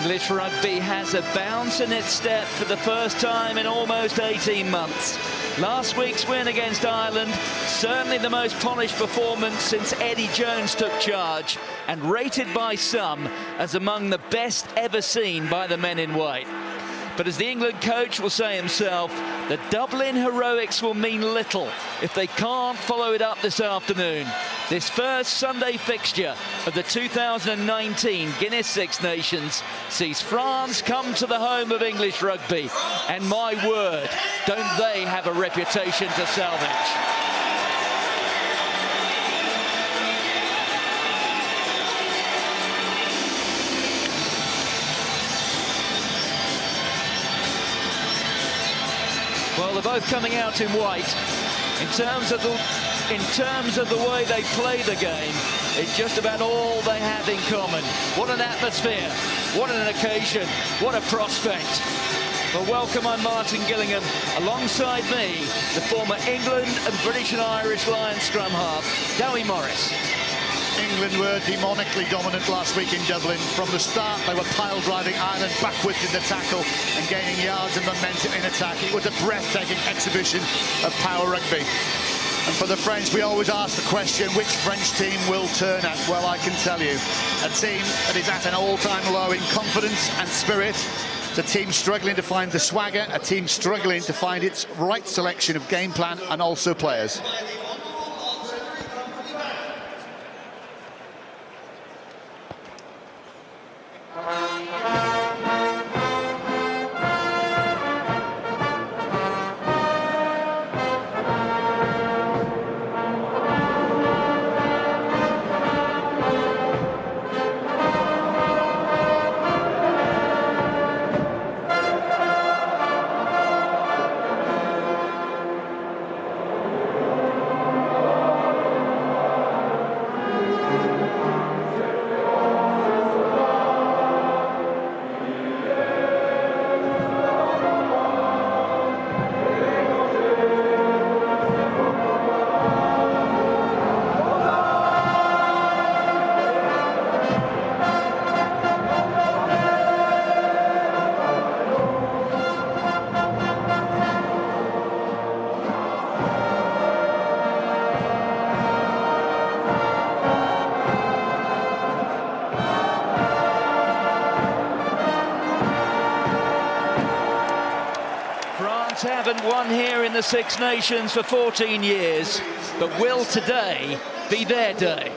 English rugby has a bounce in its step for the first time in almost 18 months. Last week's win against Ireland, certainly the most polished performance since Eddie Jones took charge, and rated by some as among the best ever seen by the men in white. But as the England coach will say himself, the Dublin heroics will mean little if they can't follow it up this afternoon. This first Sunday fixture of the 2019 Guinness Six Nations sees France come to the home of English rugby. And my word, don't they have a reputation to salvage. Well, they're both coming out in white. In terms of the way they play the game, it's just about all they have in common. What an atmosphere, what an occasion, what a prospect. Well, welcome, I'm Martin Gillingham. Alongside me, the former England and British and Irish Lions scrum half, Dowie Morris. England were demonically dominant last week in Dublin. From the start, they were pile-driving Ireland backwards in the tackle and gaining yards and momentum in attack. It was a breathtaking exhibition of power rugby. And for the French, we always ask the question, which French team will turn up? Well, I can tell you, a team that is at an all-time low in confidence and spirit. It's a team struggling to find the swagger, a team struggling to find its right selection of game plan and also players. Haven't won here in the Six Nations for 14 years, but will today be their day?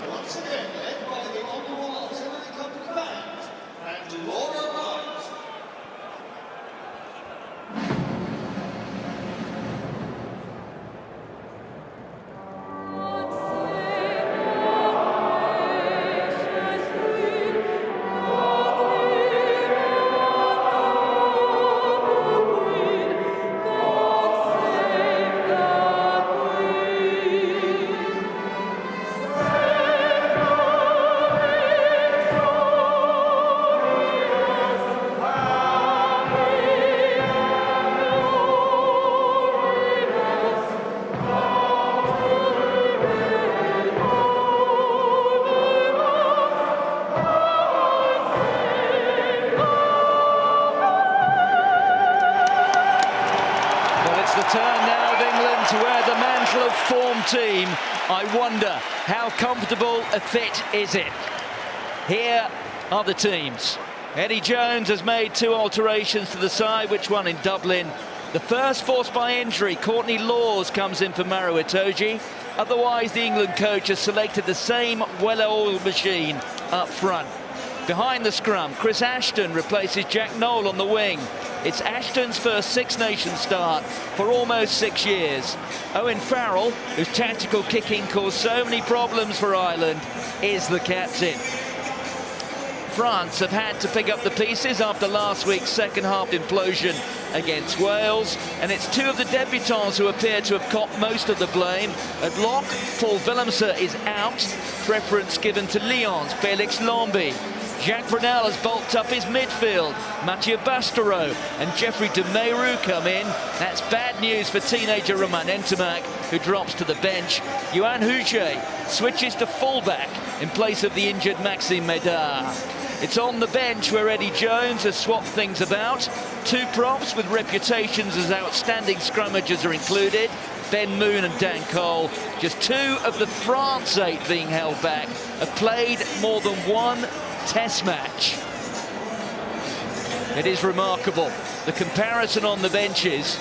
Turn now of England to wear the mantle of form team. I wonder, how comfortable a fit is it? Here are the teams. Eddie Jones has made 2 alterations to the side, which one in Dublin. The first forced by injury, Courtney Laws comes in for Maro Itoje. Otherwise, the England coach has selected the same well-oiled machine up front. Behind the scrum, Chris Ashton replaces Jack Nowell on the wing. It's Ashton's first Six Nations start for almost 6 years. Owen Farrell, whose tactical kicking caused so many problems for Ireland, is the captain. France have had to pick up the pieces after last week's second-half implosion against Wales, and it's 2 of the debutants who appear to have copped most of the blame. At lock, Paul Willemse is out, preference given to Lyon's Felix Lambie. Jacques Brunel has bulked up his midfield. Mathieu Bastareaud and Jeffrey de Meyroux come in. That's bad news for teenager Romain Ntamack, who drops to the bench. Yoann Huget switches to fullback in place of the injured Maxime Médard. It's on the bench where Eddie Jones has swapped things about. Two props with reputations as outstanding scrummagers are included. Ben Moon and Dan Cole. Just two of the France 8 being held back have played more than one test match. It is remarkable. The comparison on the benches.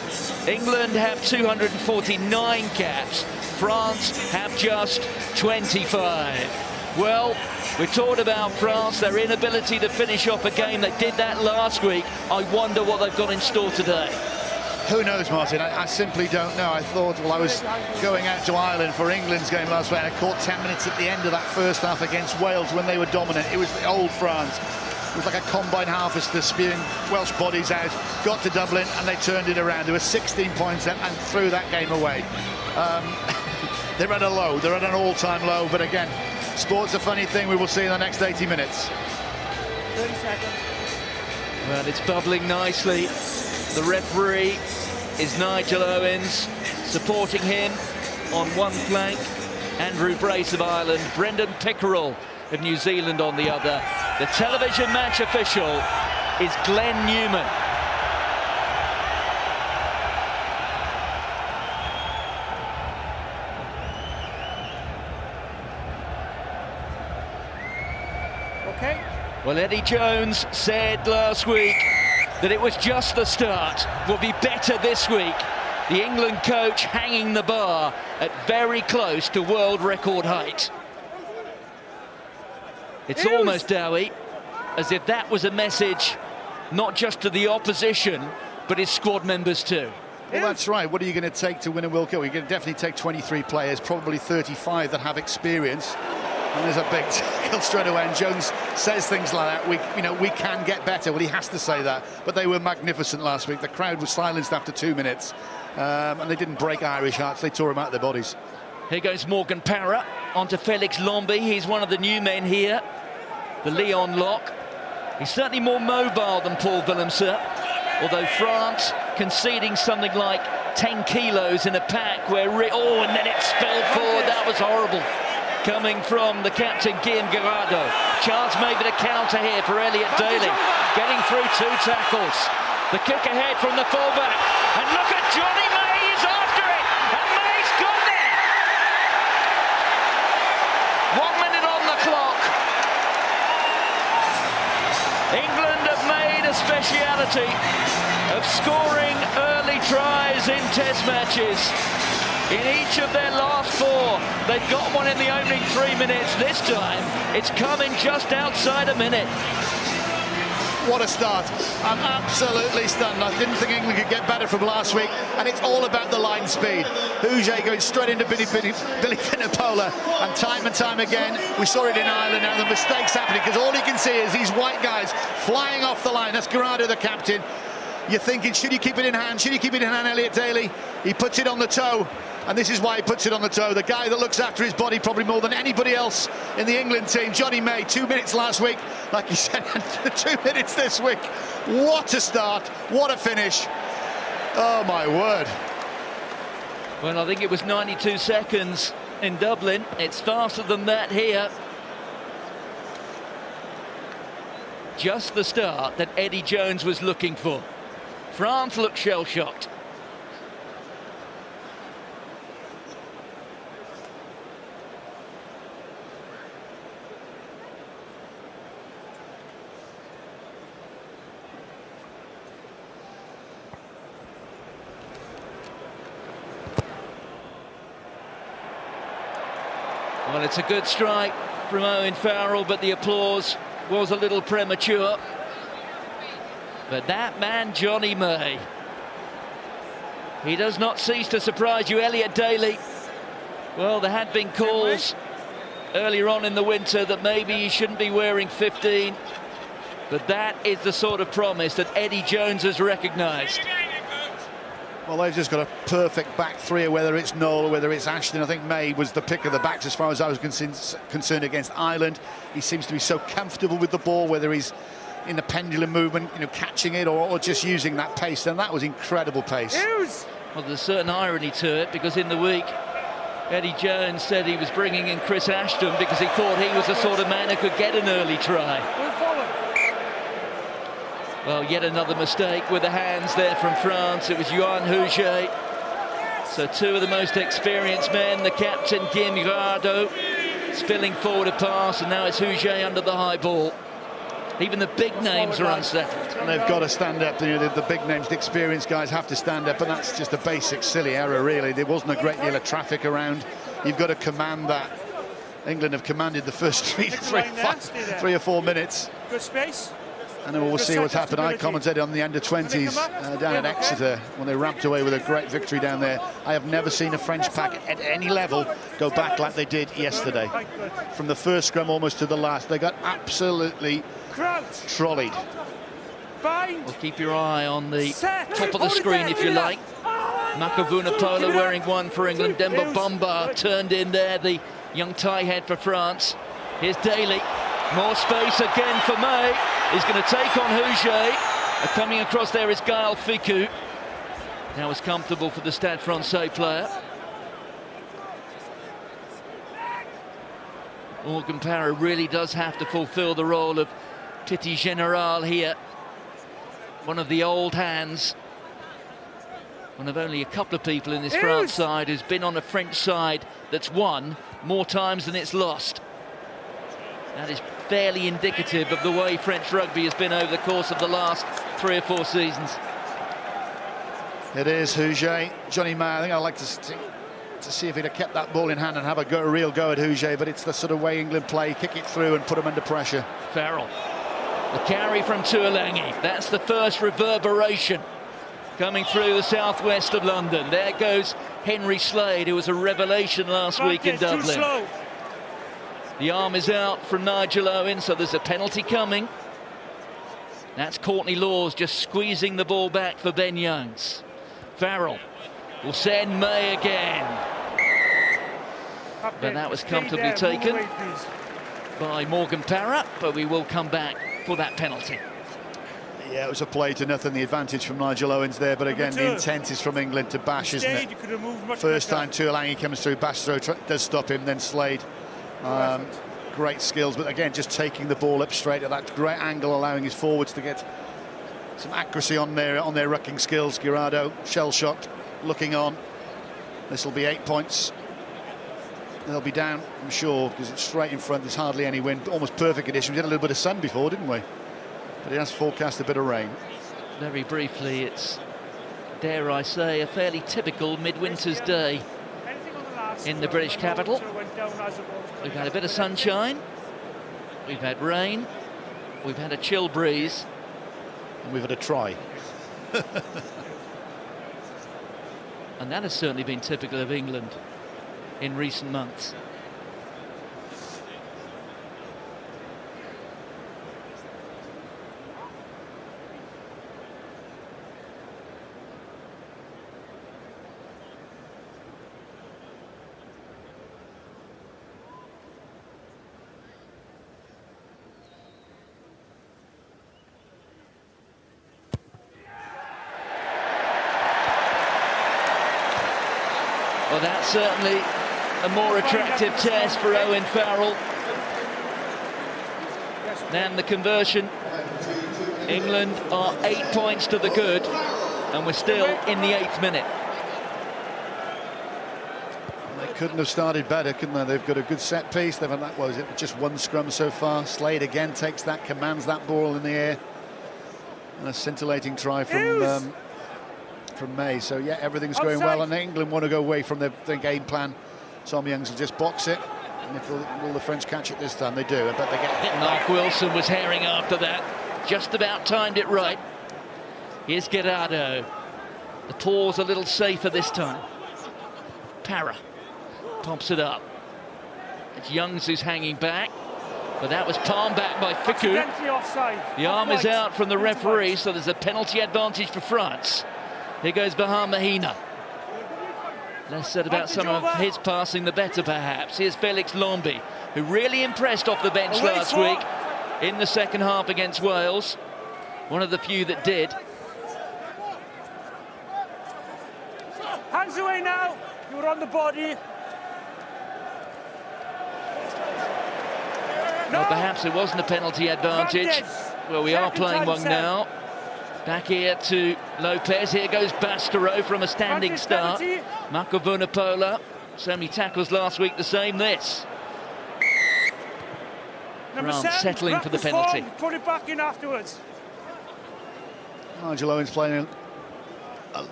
England have 249 caps. France have just 25. Well, we talked about France, their inability to finish off a game. They did that last week. I wonder what they've got in store today. Who knows, Martin? I simply don't know. I thought, well, I was going out to Ireland for England's game last week, and I caught 10 minutes at the end of that first half against Wales when they were dominant. It was the old France. It was like a combine harvester spewing Welsh bodies out. Got to Dublin and they turned it around. There were 16 points and threw that game away. They're at a low. They're at an all-time low. But again, sport's a funny thing. We will see in the next 80 minutes. 30 seconds. Well, it's bubbling nicely. The referee is Nigel Owens, supporting him on one flank. Andrew Brace of Ireland, Brendan Pickerel of New Zealand on the other. The television match official is Glenn Newman. Okay. Well, Eddie Jones said last week that it was just the start. Will be better this week. The England coach hanging the bar at very close to world record height. It's almost, Dowie, as if that was a message not just to the opposition, but his squad members too. Well, that's right. What are you going to take to win a World Cup? You're going to definitely take 23 players, probably 35 that have experience. And there's a big tackle straight away, and Jones says things like that. We can get better. Well, he has to say that. But they were magnificent last week. The crowd was silenced after 2 minutes, and they didn't break Irish hearts. They tore them out of their bodies. Here goes Morgan Parra onto Felix Lombi. He's one of the new men here, the Lyon lock. He's certainly more mobile than Paul Willemse, although France conceding something like 10 kilos in a pack where... and then it spilled forward. That was horrible. Coming from the captain, Guillaume Guirado. Chance maybe to counter here for Elliot Daly. Getting through two tackles. The kick ahead from the fullback. And look at Johnny May, he's after it. And May's got there. 1 minute on the clock. England have made a speciality of scoring early tries in test matches. In each of their last four, they've got one in the opening 3 minutes. This time, it's coming just outside a minute. What a start. I'm absolutely stunned. I didn't think England could get better from last week, and it's all about the line speed. Huget going straight into Billy Vunipola, and time again, we saw it in Ireland now, the mistakes happening, because all you can see is these white guys flying off the line. That's Guirado, the captain. You're thinking, should you keep it in hand? Should you keep it in hand, Elliot Daly? He puts it on the toe, and this is why he puts it on the toe. The guy that looks after his body probably more than anybody else in the England team, Johnny May. 2 minutes last week, like you said, 2 minutes this week. What a start, what a finish. Oh, my word. Well, I think it was 92 seconds in Dublin. It's faster than that here. Just the start that Eddie Jones was looking for. France looked shell-shocked. Well, it's a good strike from Owen Farrell, but the applause was a little premature. But that man, Johnny May, he does not cease to surprise you. Elliot Daly, well, there had been calls earlier on in the winter that maybe he shouldn't be wearing 15, but that is the sort of promise that Eddie Jones has recognised. Well, they've just got a perfect back three, whether it's Noel or whether it's Ashton. I think May was the pick of the backs as far as I was concerned against Ireland. He seems to be so comfortable with the ball, whether he's in the pendulum movement, catching it or just using that pace. And that was incredible pace. Well, there's a certain irony to it, because in the week Eddie Jones said he was bringing in Chris Ashton because he thought he was the sort of man who could get an early try. Well, yet another mistake with the hands there from France. It was Yoann Huget. So two of the most experienced men, the captain Guillaume Girardot spilling forward a pass, and now it's Huget under the high ball. Even the big names are unsettled. And they've got to stand up. You know, the big names, the experienced guys have to stand up, and that's just a basic silly error, really. There wasn't a great deal of traffic around. You've got to command that. England have commanded the first 3 or 4 minutes. Good space. And then we'll see what's happened. I commented on the under-20s down at Exeter when they ramped away with a great victory down there. I have never seen a French pack at any level go back like they did yesterday. From the first scrum almost to the last, they got absolutely trolleyed. Well, keep your eye on the top of the screen if you like. Mako Vunipola wearing one for England. Demba Bamba turned in there, the young tie head for France. Here's Daly. More space again for May. He's going to take on Huget. Coming across there is Gaël Fickou. Now it's comfortable for the Stade Francais player. Morgan Parra really does have to fulfill the role of Petit General here. One of the old hands. One of only a couple of people in this France side who's been on a French side that's won more times than it's lost. That is fairly indicative of the way French rugby has been over the course of the last 3 or 4 seasons. It is Huget. Johnny May, I think I'd like to see if he'd have kept that ball in hand and have a real go at Huget, but it's the sort of way England play, kick it through and put them under pressure. Farrell. The carry from Tuolangi. That's the first reverberation coming through the southwest of London. There goes Henry Slade, who was a revelation last week in Dublin. The arm is out from Nigel Owen, so there's a penalty coming. That's Courtney Lawes just squeezing the ball back for Ben Youngs. Farrell will send May again. But that was comfortably taken by Morgan Parra, but we will come back for that penalty. Yeah, it was a play to nothing, the advantage from Nigel Owens there, but again, the intent is from England to bash, isn't it? First time Tuolangi comes through, Bastareaud does stop him, then Slade. Great skills, but again, just taking the ball up straight at that great angle, allowing his forwards to get some accuracy on their rucking skills. Girardot, shell-shocked, looking on. This will be 8 points. They'll be down, I'm sure, because it's straight in front. There's hardly any wind. Almost perfect conditions. We had a little bit of sun before, didn't we? But it has forecast a bit of rain. Very briefly, it's, dare I say, a fairly typical midwinter's day in the British capital. We've had a bit of sunshine, we've had rain, we've had a chill breeze, and we've had a try. And that has certainly been typical of England in recent months. Well, that's certainly a more attractive test for Owen Farrell than the conversion. England are 8 points to the good, and we're still in the 8th minute. They couldn't have started better, couldn't they? They've got a good set piece. They've had that, what is it, just one scrum so far. Slade again takes that, commands that ball in the air. And a scintillating try from May. So yeah, everything's going well, and England want to go away from their game plan. Tom Youngs will just box it, and if will the French catch it this time? They do. I bet they get hit. Mark Wilson was herring after that, just about timed it right. Here's Girardot. The pause a little safer this time. Parra pops it up. It's Youngs who's hanging back, but that was palmed back by Fickou. The arm is out from the referee, so there's a penalty advantage for France. Here goes Bahar Mahina. Less said about some of his passing, the better perhaps. Here's Felix Lombi, who really impressed off the bench last week in the second half against Wales. One of the few that did. Hands away now. You're on the body. Well, perhaps it wasn't a penalty advantage. Well, we are playing one now. Back here to Lopez. Here goes Bastareaud from a standing start. Marco Vunipola. So many tackles last week, the same this. France settling for the penalty. Put it back in afterwards. Nigel Owens playing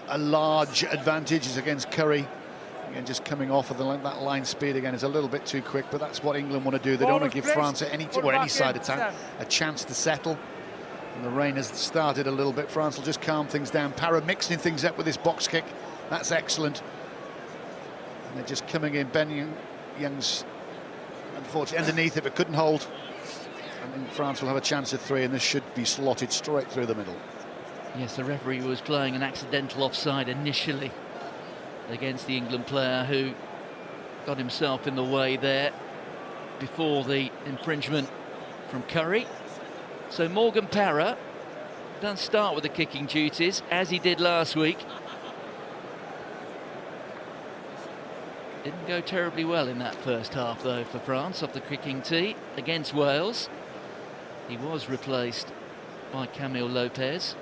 a large advantage is against Curry. Again, just coming off of that line speed again is a little bit too quick, but that's what England want to do. They don't want to give France any side attack a chance to settle. And the rain has started a little bit. France will just calm things down. Parra mixing things up with this box kick. That's excellent. And they're just coming in. Ben Young's unfortunately underneath it, but couldn't hold. I think France will have a chance at 3, and this should be slotted straight through the middle. Yes, the referee was playing an accidental offside initially against the England player who got himself in the way there before the infringement from Curry. So Morgan Parra does start with the kicking duties, as he did last week. Didn't go terribly well in that first half, though, for France off the kicking tee against Wales. He was replaced by Camille Lopez.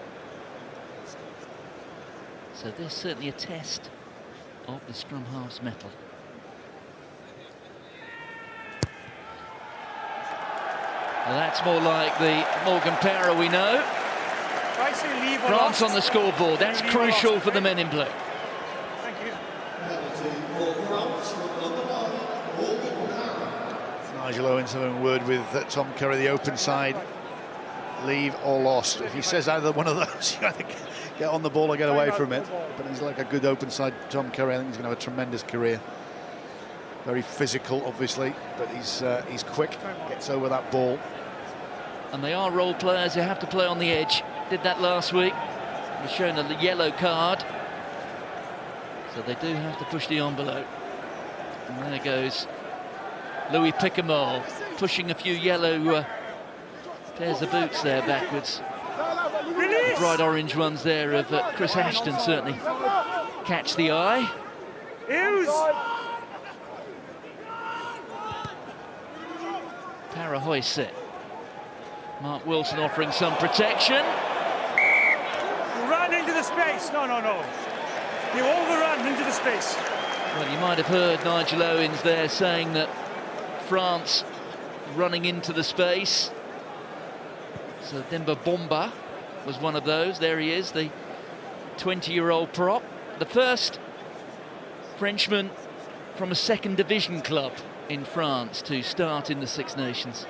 So there's certainly a test of the scrum half's mettle. Well, that's more like the Morgan Parra we know. France on the scoreboard. That's crucial for the men in blue. Thank you. Nigel Owens having a word with Tom Curry, the open side. Leave or lost. If he says either one of those, you either get on the ball or get away from it. But he's like a good open side Tom Curry. I think he's going to have a tremendous career. Very physical, obviously, but he's quick, gets over that ball. And they are role players who have to play on the edge. Did that last week. Was shown a yellow card. So they do have to push the envelope. And there goes Louis Picamol, pushing a few yellow pairs of boots there backwards. The bright orange ones there of Chris Ashton certainly catch the eye. Parra hoists it. Mark Wilson offering some protection. You ran into the space. No. You overran into the space. Well, you might have heard Nigel Owens there saying that France running into the space. So Demba Bomba was one of those. There he is, the 20-year-old prop. The first Frenchman from a second division club in France to start in the Six Nations.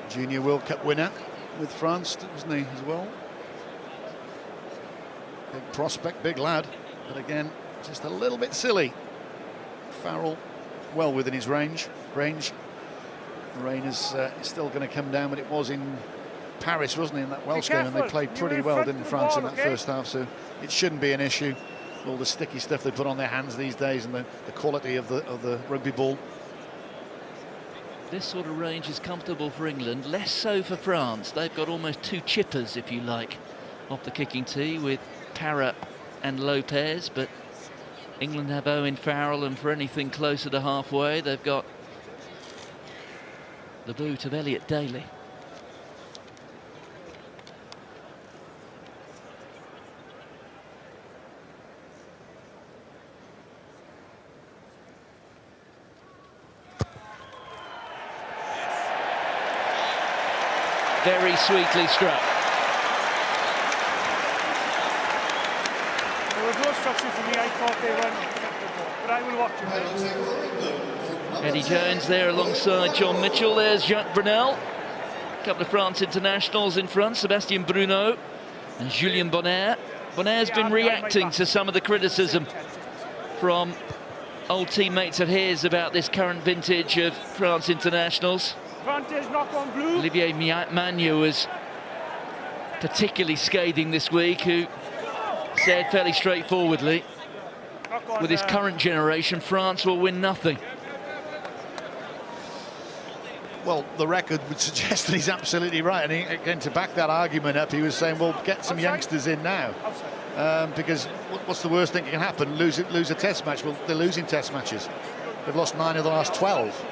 Junior World Cup winner with France, wasn't he, as well? Big prospect, big lad, but again, just a little bit silly. Farrell well within his range. The rain is still going to come down, but it was in Paris, wasn't it, in that Welsh game, and they played pretty well, didn't France, in that first half, so it shouldn't be an issue. All the sticky stuff they put on their hands these days and the quality of the rugby ball. This sort of range is comfortable for England, less so for France. They've got almost 2 chippers, if you like, off the kicking tee with Parra and Lopez, but England have Owen Farrell, and for anything closer to halfway, they've got the boot of Elliot Daly. Very sweetly struck. There was no structure for me. I thought they weren't, but I will watch them. Eddie Jones there alongside John Mitchell. There's Jacques Brunel. A couple of France internationals in front, Sébastien Bruno and Julien Bonner. Bonner's been reacting to some of the criticism from old teammates of his about this current vintage of France internationals. Olivier Magnier was particularly scathing this week, who said fairly straightforwardly, with his current generation, France will win nothing. Well, the record would suggest that he's absolutely right. And again, to back that argument up, he was saying, well, get some youngsters in now. Because what's the worst thing that can happen? Lose a test match. Well, they're losing test matches. They've lost 9 of the last 12.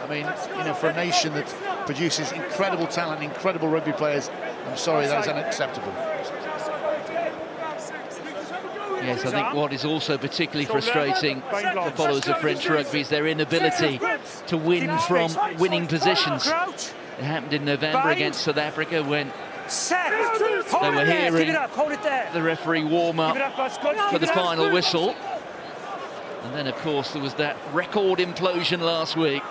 I mean, you know, for a nation that produces incredible talent, incredible rugby players, I'm sorry, that is unacceptable. Yes, I think what is also particularly frustrating for followers of French rugby is their inability to win from winning positions. It happened in November against South Africa when they were hearing the referee warm up for the final whistle. And then, of course, there was that record implosion last week.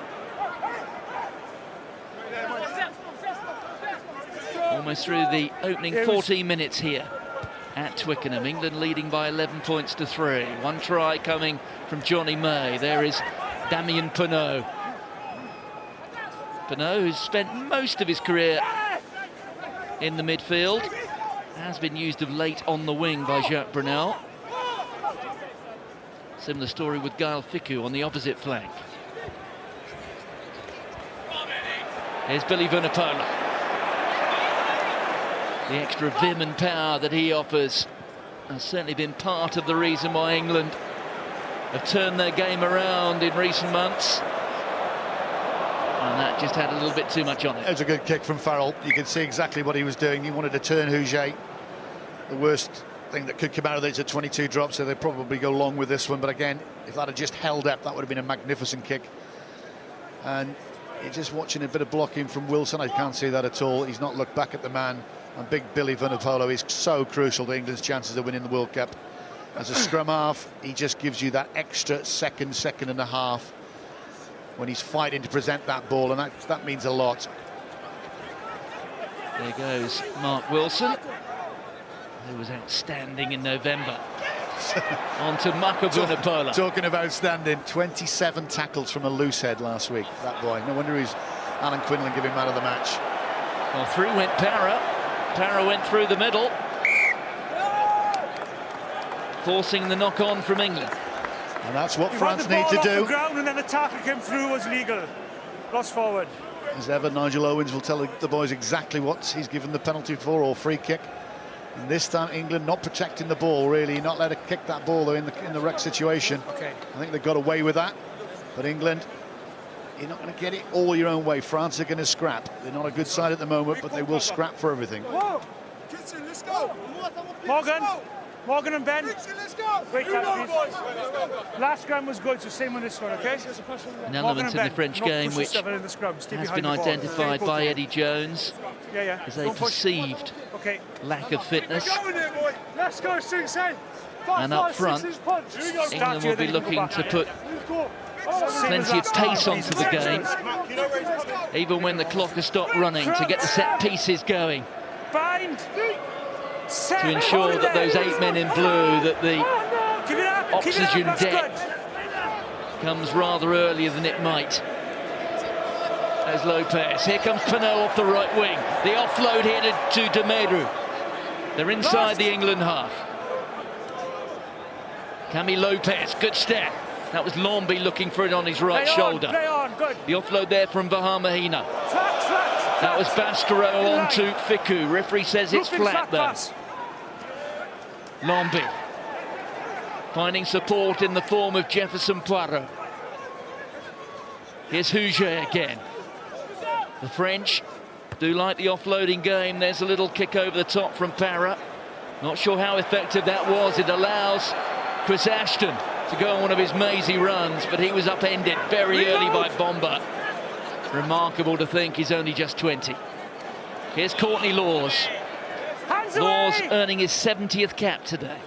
Almost through the opening 14 minutes here at Twickenham. England leading by 11 points to 3. One try coming from Johnny May. There is Damien Penaud. Penaud, who's spent most of his career in the midfield, has been used of late on the wing by Jacques Brunel. Similar story with Gaël Fickou on the opposite flank. Here's Billy Vunipola. The extra vim and power that he offers has certainly been part of the reason why England have turned their game around in recent months. And that just had a little bit too much on it. It was a good kick from Farrell. You could see exactly what he was doing. He wanted to turn Huget. The worst thing that could come out of it is a 22 drop, so they'd probably go long with this one. But again, if that had just held up, that would have been a magnificent kick. And you're just watching a bit of blocking from Wilson. I can't see that at all. He's not looked back at the man. And big Billy Vunipola is so crucial to England's chances of winning the World Cup. As a scrum half, he just gives you that extra second and a half when he's fighting to present that ball, and that means a lot. There goes Mark Wilson, who was outstanding in November. On to Maka Vunipola. Talking about outstanding, 27 tackles from a loose head last week, that boy. No wonder he's Alan Quinlan giving man of the match. Well, through went Parra. Parra went through the middle, forcing the knock-on from England. And that's what France need to do. The ground and then the tackle came through was legal. Lost forward. As ever, Nigel Owens will tell the boys exactly what he's given the penalty for, or free kick. And this time England not protecting the ball, really, not let her kick that ball though in the wreck situation. Okay. I think they got away with that. But England, you're not going to get it all your own way. France are going to scrap. They're not a good side at the moment, but they will scrap for everything. Let's go. Morgan and Ben. Great catch, please. Last scrum was good, so same on this one, okay? An element in the French game which has been identified by Eddie Jones as a perceived lack of fitness. Let's go, And up front, England will be looking to put plenty of pace onto the game, even when the clock has stopped running, to get the set pieces going, to ensure that those 8 men in blue, that the oxygen debt comes rather earlier than it might. There's Lopez. Here comes Penaud off the right wing. The offload here to De Meru. They're inside the England half. Camille Lopez, good step. That was Lombi looking for it on his right shoulder. The offload there from Vahamahina. That was Bastareaud on to Fickou. Referee says it's flat though. Lombi finding support in the form of Jefferson Poirot. Here's Huget again. The French do like the offloading game. There's a little kick over the top from Parra. Not sure how effective that was. It allows Chris Ashton to go on one of his mazy runs, but he was upended very early by Bomba. Remarkable to think he's only just 20. Here's Courtney Lawes. Lawes earning his 70th cap today.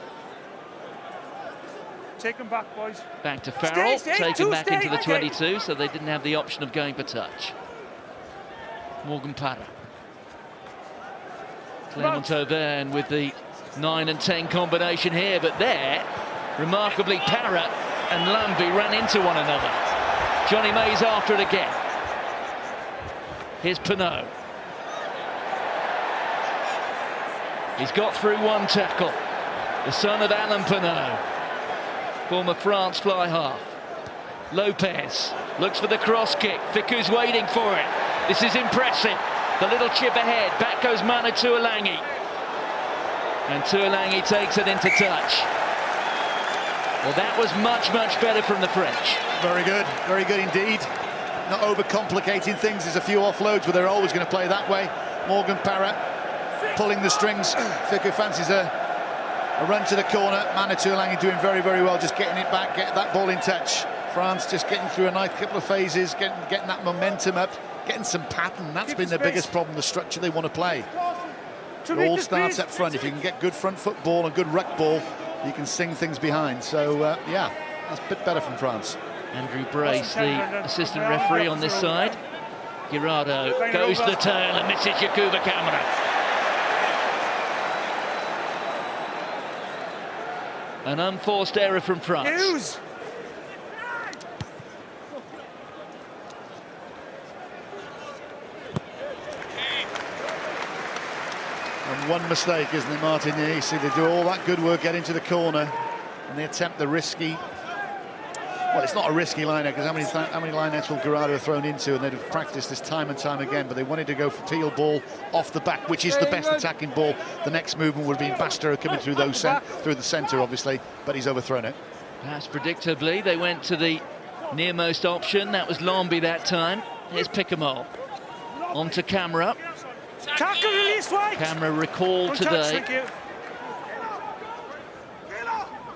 Take him back, boys. Back to Farrell, taken back into the 22, so they didn't have the option of going for touch. Morgan Parra. Clement Aubin with the 9 and 10 combination here, but there, remarkably, Parra and Lambie ran into one another. Johnny May's after it again. Here's Penaud. He's got through one tackle. The son of Alain Penaud, former France fly half. Lopez looks for the cross kick. Fickou's waiting for it. This is impressive. The little chip ahead. Back goes Manu Tuilagi. And Tuilagi takes it into touch. Well, that was much, much better from the French. Very good indeed. not overcomplicating things. There's a few offloads where they're always going to play that way. Morgan Parra pulling the strings. Fickou fancies a run to the corner. Manu Tuilagi doing very, very well, just getting it back, getting that ball in touch. France just getting through a nice couple of phases, getting that momentum up, getting some pattern. That's been their biggest problem, the structure they want to play. It all starts up front. If you can get good front foot ball and good ruck ball, you can sing things behind. So, yeah, that's a bit better from France. Andrew Brace, the assistant referee on this side. Guirado goes to the turn and misses Youcouba Camara. An unforced error from France. And one mistake, isn't it, Martin? You see, they do all that good work, get into the corner, and they attempt the risky. Well, it's not a risky line-out, because how many line-outs will Guirado have thrown into, and they'd have practiced this time and time again, but they wanted to go for Teal ball off the back, which is the best attacking ball. The next movement would have been Bastareaud coming through through the centre, obviously, but he's overthrown it. Perhaps predictably, they went to the nearmost option. That was Lombi that time. Here's Picamoles. On to Camara. Tackle release wide. Camara recalled today.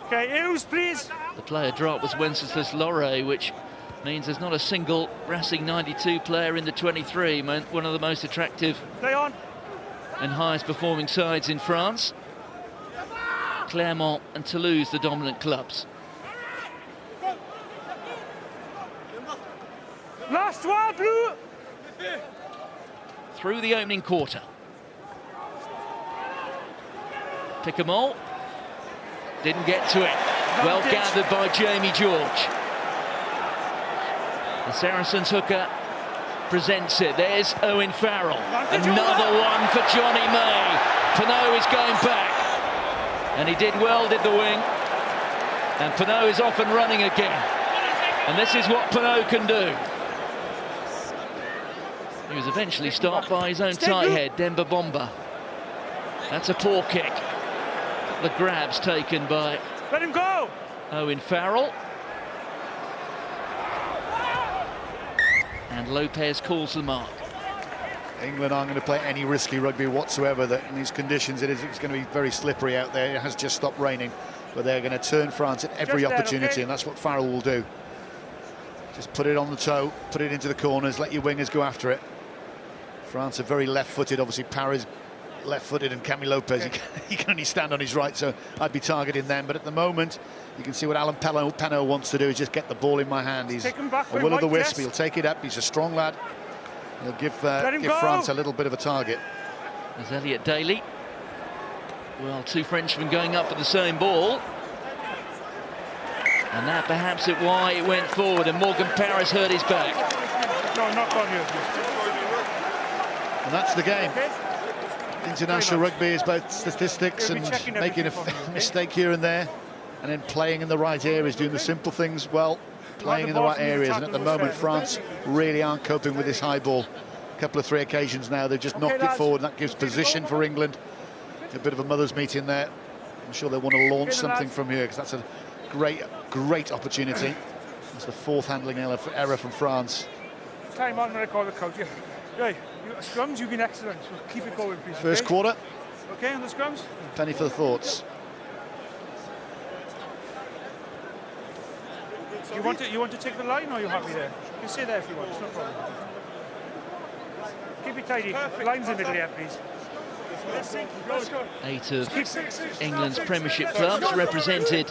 Okay, Hughes, please. The player drop was Wenceslas Lauré, which means there's not a single Racing 92 player in the 23, one of the most attractive and highest performing sides in France. Clermont and Toulouse, the dominant clubs. Last one, blue. Through the opening quarter. Picamoles didn't get to it. Well gathered by Jamie George. The Saracens hooker presents it. There's Owen Farrell. Another one for Johnny May. Penaud is going back. And he did well, did the wing. And Penaud is off and running again. And this is what Penaud can do. He was eventually stopped by his own tight head, Demba Bomba. That's a poor kick. The grab's taken by Let him go. Owen Farrell. And Lopez calls the mark. England aren't going to play any risky rugby whatsoever. That in these conditions, it's going to be very slippery out there. It has just stopped raining, but they're going to turn France at every opportunity, and that's what Farrell will do. Just put it on the toe, put it into the corners, let your wingers go after it. France are very left-footed. Obviously, Paris left-footed, and Camille Lopez, he can only stand on his right, so I'd be targeting them. But at the moment, you can see what Alan Penaud wants to do is just get the ball in my hand. He's a will-o'-the-wisp. He'll take it up. He's a strong lad. He'll give France a little bit of a target. There's Elliot Daly. Well, two Frenchmen going up for the same ball. And that perhaps is why it went forward, and Morgan Parra hurt his back. No, not on you. And that's the game. International rugby is about statistics and making a mistake here and there, and then playing in the right areas, doing the simple things well, playing in the right areas. And at the moment, France really aren't coping with this high ball. A couple of 3 occasions now, they've just knocked it forward, and that gives position for England. A bit of a mother's meeting there. I'm sure they want to launch something from here, because that's a great opportunity. That's the 4th handling error from France. Time on when I call the coach. Right, scrums, you've been excellent, so keep it going, please. First quarter. Okay, on the scrums? Penny for the thoughts. You want to take the line, or are you happy there? You can stay there if you want, it's no problem. Keep it tidy. Lines in the middle here, please. 8 of England's Premiership clubs represented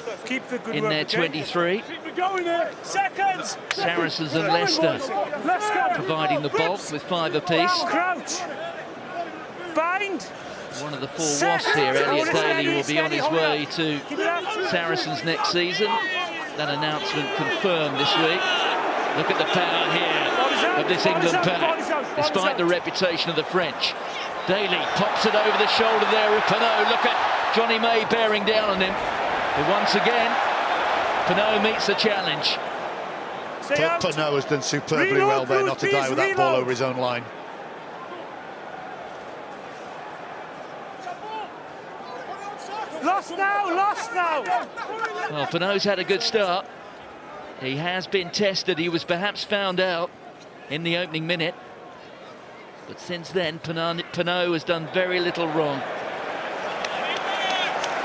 in their 23. Saracens and Leicester providing the bulk with 5 apiece. Crouch. Bind. One of the 4 wasps here, Elliot Daly, will be on his way to Saracens next season. That announcement confirmed this week. Look at the power here of this England pack, despite the reputation of the French. Daly pops it over the shoulder there of Penaud. Look at Johnny May bearing down on him. But once again, Penaud meets the challenge. Penaud has done superbly well there not to die with that ball over his own line. Lost now. Well, Penaud's had a good start. He has been tested. He was perhaps found out in the opening minute. But since then, Penaud has done very little wrong.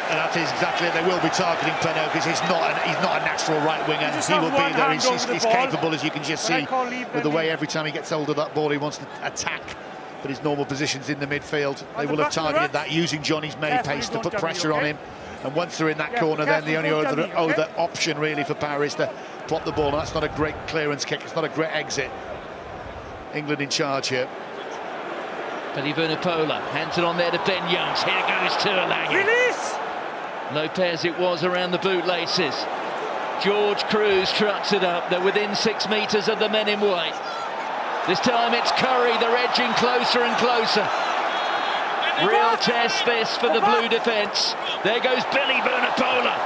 And that is exactly it. They will be targeting Penaud because he's not a natural right winger. He will be there. He's capable, as you can just see, with the way every time he gets hold of that ball, he wants to attack. But his normal position's in the midfield. They will have targeted that using Johnny's May pace to put pressure on him. And once they're in that corner, then the only other option really for Paris to plot the ball. And that's not a great clearance kick. It's not a great exit. England in charge here. Billy Vunipola hands it on there to Ben Youngs. Here goes Tuilagi. Release! Lopez it was around the bootlaces. George Cruz trucks it up. They're within 6 metres of the men in white. This time it's Curry. They're edging closer and closer. Real test this for the blue defence. There goes Billy Vunipola.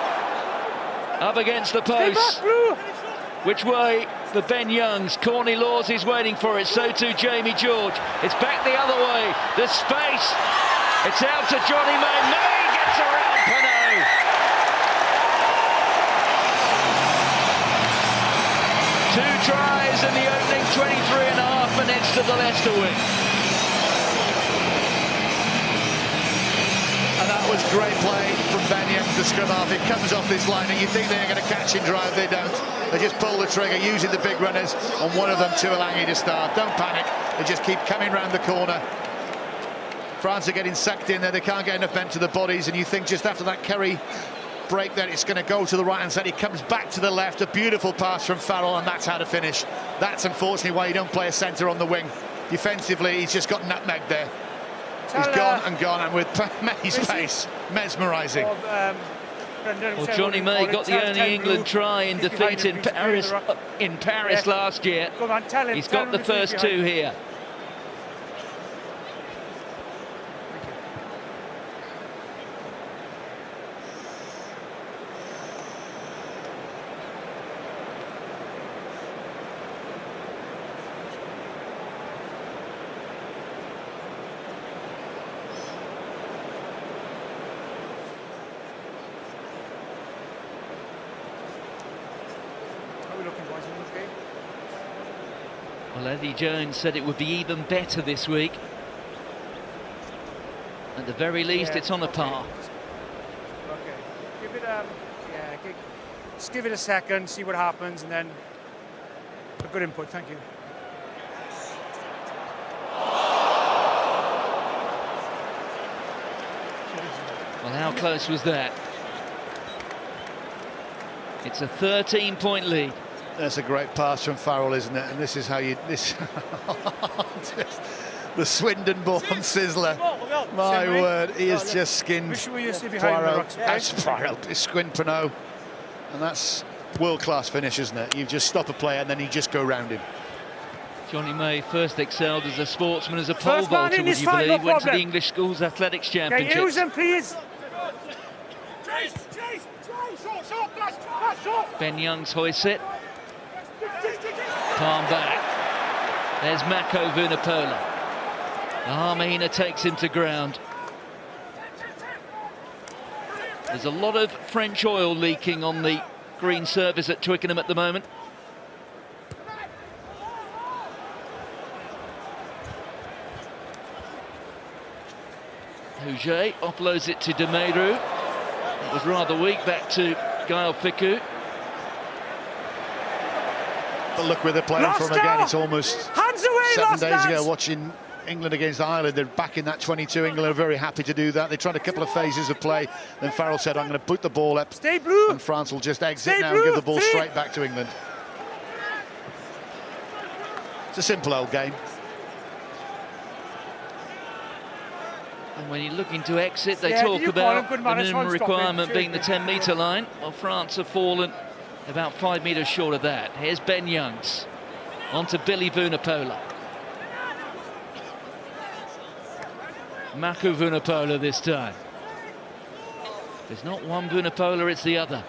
Up against the post. Which way for Ben Youngs? Corny Laws is waiting for it. So too Jamie George. It's back the other way. There's space. It's out to Johnny May. May gets around Penaud. 2 tries in the opening 23.5 minutes to the Leicester wing. And that was great play from Ben Youngs, the scrum half. It comes off this line and you think they're going to catch and drive. They don't. They just pull the trigger using the big runners on one of them, Tuilagi, to start. Don't panic. They just keep coming round the corner. France are getting sucked in there. They can't get enough men to the bodies, and you think just after that Kerry break that it's going to go to the right hand side. He comes back to the left. A beautiful pass from Farrell, and that's how to finish. That's unfortunately why you don't play a centre on the wing. Defensively, he's just got nutmegged there. He's gone, and with May's pace, mesmerising. Well, Johnny May got the only England try in defeat in Paris last year. He's got the first 2 here. Well, Eddie Jones said it would be even better this week. At the very least, it's on a par. Okay, give it just give it a second, see what happens, and then a good input. Thank you. Well, how close was that? It's a 13-point lead. That's a great pass from Farrell, isn't it? And this is how you... the Swindon-born sizzler. My word, he has just skinned Poirot. That's Poirot. It's skinned Penaud. And that's world-class finish, isn't it? You just stop a player and then you just go round him. Johnny May first excelled as a sportsman, as a pole vaulter, would you believe? Went to the English Schools Athletics Championship. Use him, please. Ben Youngs hoists it. Palm back. There's Mako Vunipola. Armina takes him to ground. There's a lot of French oil leaking on the green surface at Twickenham at the moment. Huget offloads it to Demeru. It was rather weak, back to Gaël Fickou. But look where they're playing from again. It's almost 7 days ago watching England against Ireland. They're back in that 22. England are very happy to do that. They tried a couple of phases of play. Then Farrell said, I'm going to put the ball up. Stay blue. And France will just exit now and give the ball straight back to England. It's a simple old game. And when you're looking to exit, they talk about the minimum requirement being the 10-metre line. Well, France have fallen about 5 metres short of that. Here's Ben Youngs. On to Billy Vunipola. Mako Vunipola this time. There's not one Vunipola, it's the other.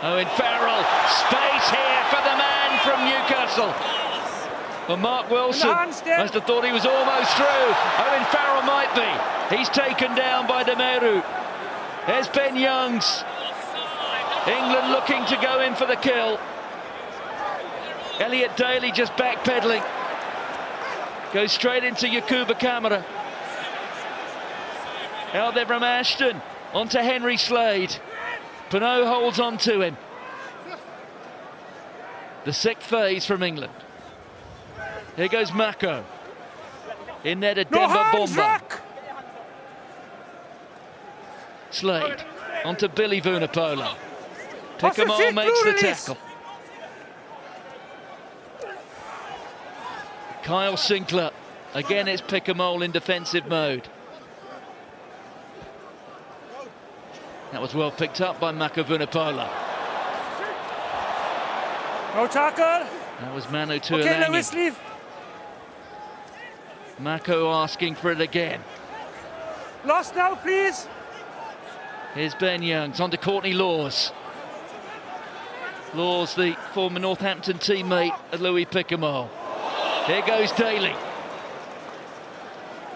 Owen Farrell. Space here for the man from Newcastle. Well, Mark Wilson must have thought he was almost through. Owen Farrell might be. He's taken down by Demeru. There's Ben Youngs. England looking to go in for the kill. Elliot Daly just backpedaling. Goes straight into Yakuba Kamara. Out there from Ashton. Onto Henry Slade. Pinot holds on to him. The sixth phase from England. Here goes Mako. In there to Demba Bomba. Slade. Onto Billy Vunipola. Picamole makes the tackle. Kyle Sinclair. Again, it's Picamole in defensive mode. That was well picked up by Mako Vunipola. No tackle. That was Manu Okay, Tuilagi. Lewis, leave. Mako asking for it again. Lost now, please. Here's Ben Youngs onto Courtney Laws. Laws, the former Northampton teammate of Louis Picamole. Here goes Daly.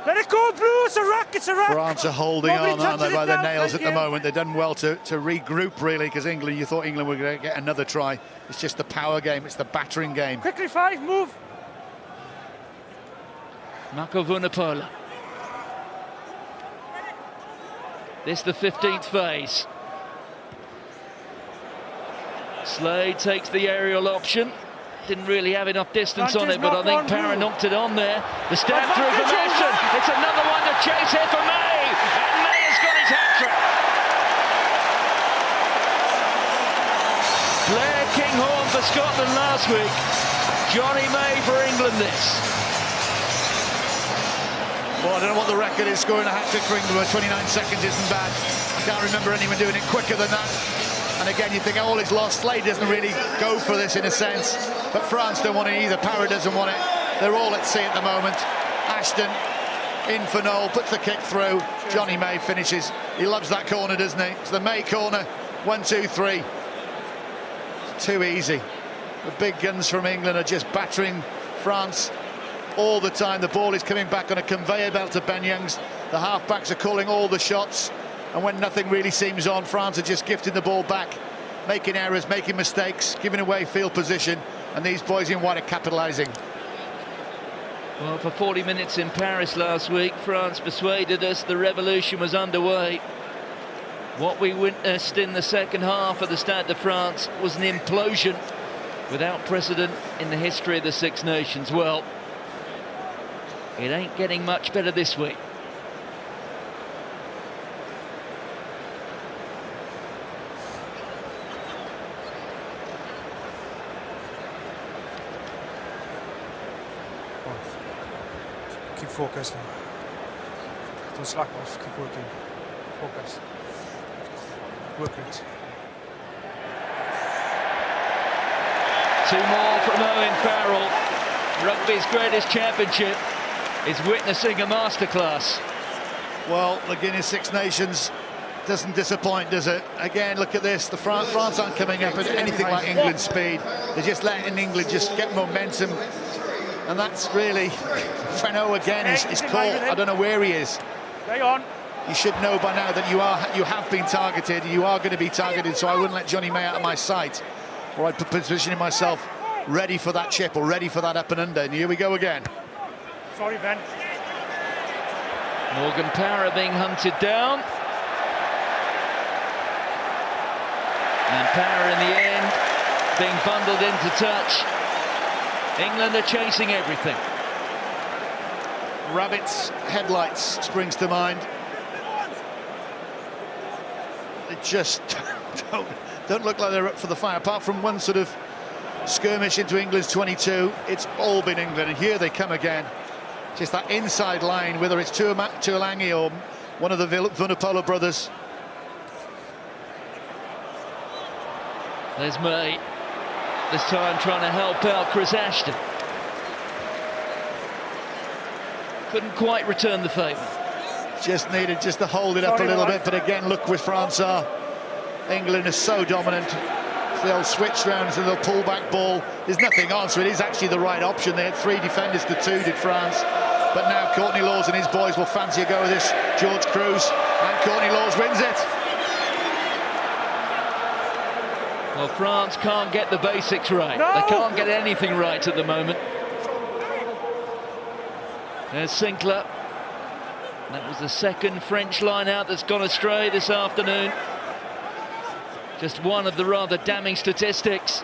Let it go, Blue. It's a rock. It's a rock. France are holding Nobody on, aren't they, touches by it their now, nails thank at the you. moment. They've done well to regroup, really, because England, you thought England were going to get another try. It's just the power game, it's the battering game. Quickly, 5, move. Mako Vunipola. This the 15th phase. Slade takes the aerial option. Didn't really have enough distance on it, but I think Parra knocked it on there. The stab through from Ashton. It's another one to chase here for May. And May has got his hat-trick. Blair Kinghorn for Scotland last week. Johnny May for England this. Well, I don't know what the record is. Scoring a hat-trick for England with 29 seconds isn't bad. I can't remember anyone doing it quicker than that. And again, you think, all is lost. Slade doesn't really go for this in a sense. But France don't want it either. Parra doesn't want it. They're all at sea at the moment. Ashton in for Noel, puts the kick through. Johnny May finishes. He loves that corner, doesn't he? It's the May corner. 1, 2, 3. It's too easy. The big guns from England are just battering France all the time. The ball is coming back on a conveyor belt to Ben Youngs. The half-backs are calling all the shots. And when nothing really seems on, France are just gifting the ball back, making errors, making mistakes, giving away field position, and these boys in white are capitalising. Well, for 40 minutes in Paris last week, France persuaded us the revolution was underway. What we witnessed in the second half of the Stade de France was an implosion without precedent in the history of the Six Nations. Well, it ain't getting much better this week. Keep focused. Don't slack off. Keep working. Focus. Work it. 2 more from Owen Farrell. Rugby's greatest championship is witnessing a masterclass. Well, the Guinness Six Nations doesn't disappoint, does it? Again, look at this. The France aren't coming up at anything like England's speed. They're just letting England just get momentum. And that's really, Freno again is caught. I don't know where he is. Stay on. You should know by now that you have been targeted. You are going to be targeted, so I wouldn't let Johnny May out of my sight. Or I'd be positioning myself ready for that chip or ready for that up and under. And here we go again. Sorry, Ben. Morgan Parra being hunted down. And Parra in the end being bundled into touch. England are chasing everything. Rabbits headlights springs to mind. They just don't look like they're up for the fight. Apart from one sort of skirmish into England's 22, it's all been England, and here they come again. Just that inside line, whether it's Tuilagi or one of the Vunipola brothers. There's May. This time trying to help out Chris Ashton. Couldn't quite return the favour. Just needed just to hold it up a little bit, but again, look with France are. England is so dominant. So they'll switch round, so they'll pull back ball. There's nothing on, so it is actually the right option. They had 3 defenders to 2, did France. But now Courtney Laws and his boys will fancy a go with this. George Cruz, and Courtney Laws wins it. Well, France can't get the basics right. No! They can't get anything right at the moment. There's Sinclair. That was the second French line out that's gone astray this afternoon. Just one of the rather damning statistics.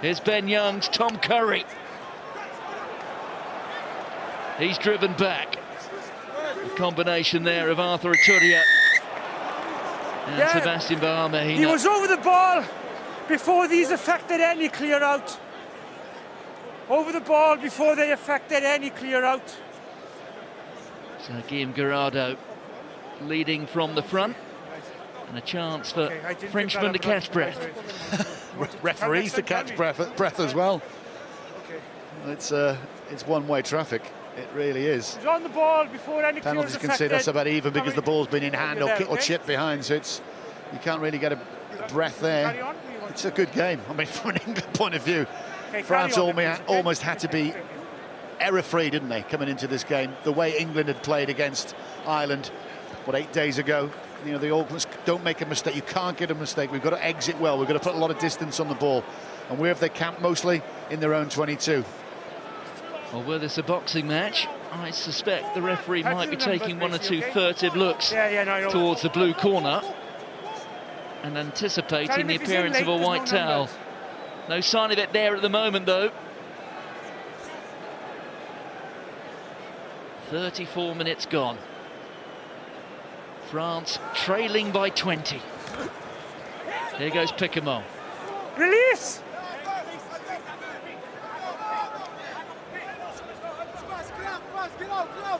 Here's Ben Youngs, Tom Curry. He's driven back. The combination there of Arthur Aturia and Sebastian Bahamahina. He was over the ball before these affected any clear out. Over the ball before they affected any clear out. So Guillaume Garrado leading from the front, and a chance for Frenchmen to catch breath. Referees to catch breath as well. It's one-way traffic. It really is. He's on the ball before any clear Penalties is can say that's affected. about even because the ball's been in hand or chipped behind, so you can't really get a breath there. It's a good game. I mean, from an England point of view, France almost had to be error-free, didn't they, coming into this game? The way England had played against Ireland, 8 days ago. You know, they almost don't make a mistake. You can't get a mistake. We've got to exit well. We've got to put a lot of distance on the ball. And where have they camped? Mostly in their own 22. Well, were this a boxing match, I suspect the referee might be taking one or two furtive looks towards the blue corner and anticipating the appearance of a white towel. No sign of it there at the moment, though. 34 minutes gone. France trailing by 20. Here goes Picamon. Release!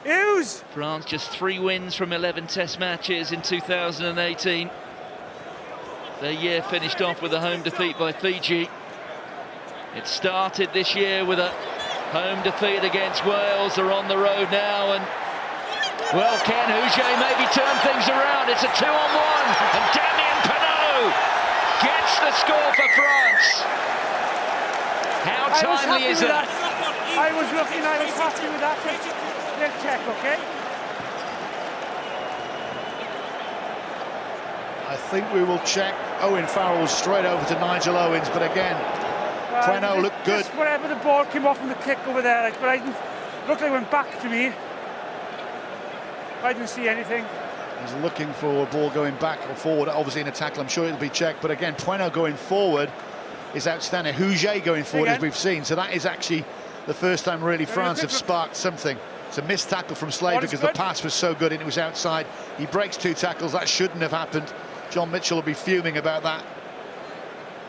Hughes! France just 3 wins from 11 test matches in 2018. Their year finished off with a home defeat by Fiji. It started this year with a home defeat against Wales. They're on the road now, and well, Ken Huget maybe turn things around. It's a 2-on-1, and Damien Penaud gets the score for France. How timely is that? I was happy with that. They'll check, okay? I think we will check. Owen Farrell straight over to Nigel Owens, but again, Penaud looked good. Whatever the ball came off from the kick over there, but I didn't look like it went back to me. I didn't see anything. He's looking for a ball going back or forward, obviously in a tackle. I'm sure it'll be checked, but again, Penaud going forward is outstanding. Huget going forward, as we've seen, so that is actually the first time really France have sparked something. It's a missed tackle from Slade because the pass was so good and it was outside. He breaks 2 tackles. That shouldn't have happened. John Mitchell will be fuming about that.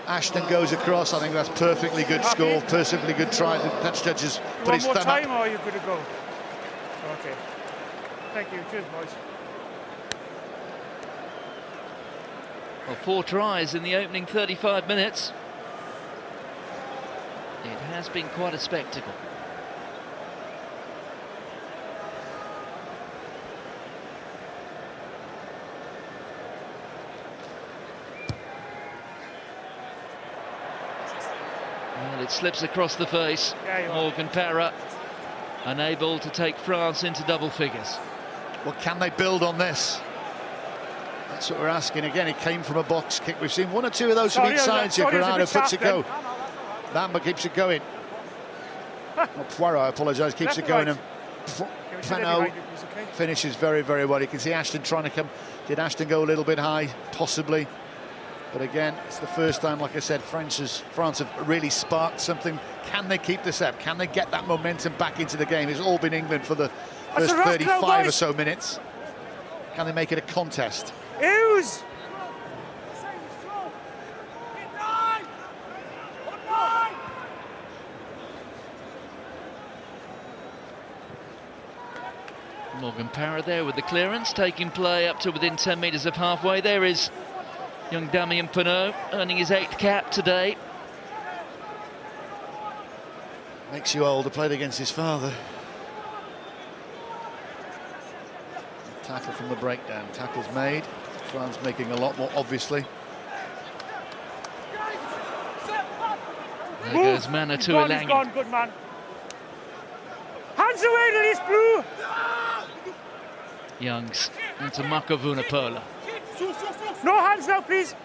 Ashton goes across. I think that's perfectly good score, perfectly good try. The touch judge has put his thumb up. One more time, or are you good to go? Okay. Thank you. Cheers, boys. Well, 4 tries in the opening 35 minutes. It has been quite a spectacle. Well, it slips across the face. Morgan Parra unable to take France into double figures. Well, can they build on this? That's what we're asking. Again, it came from a box kick. We've seen 1 or 2 of those from each side. Garrado puts it go. Lambert keeps it going. Poirot, I apologise, keeps it going. And Penaud finishes very, very well. You can see Ashton trying to come. Did Ashton go a little bit high? Possibly. But again, it's the first time, like I said, France have really sparked something. Can they keep this up? Can they get that momentum back into the game? It's all been England for the first 35 or so minutes. Can they make it a contest? Hughes! Morgan Parra there with the clearance, taking play up to within 10 metres of halfway. There is young Damien Penaud, earning his 8th cap today. Makes you older, played against his father. Tackle from the breakdown, tackle's made. France making a lot more, obviously. There goes Mana Tuilagi. Gone, good man. Hands away, release blue. Youngs into Marco Vunipola. No hands now, please.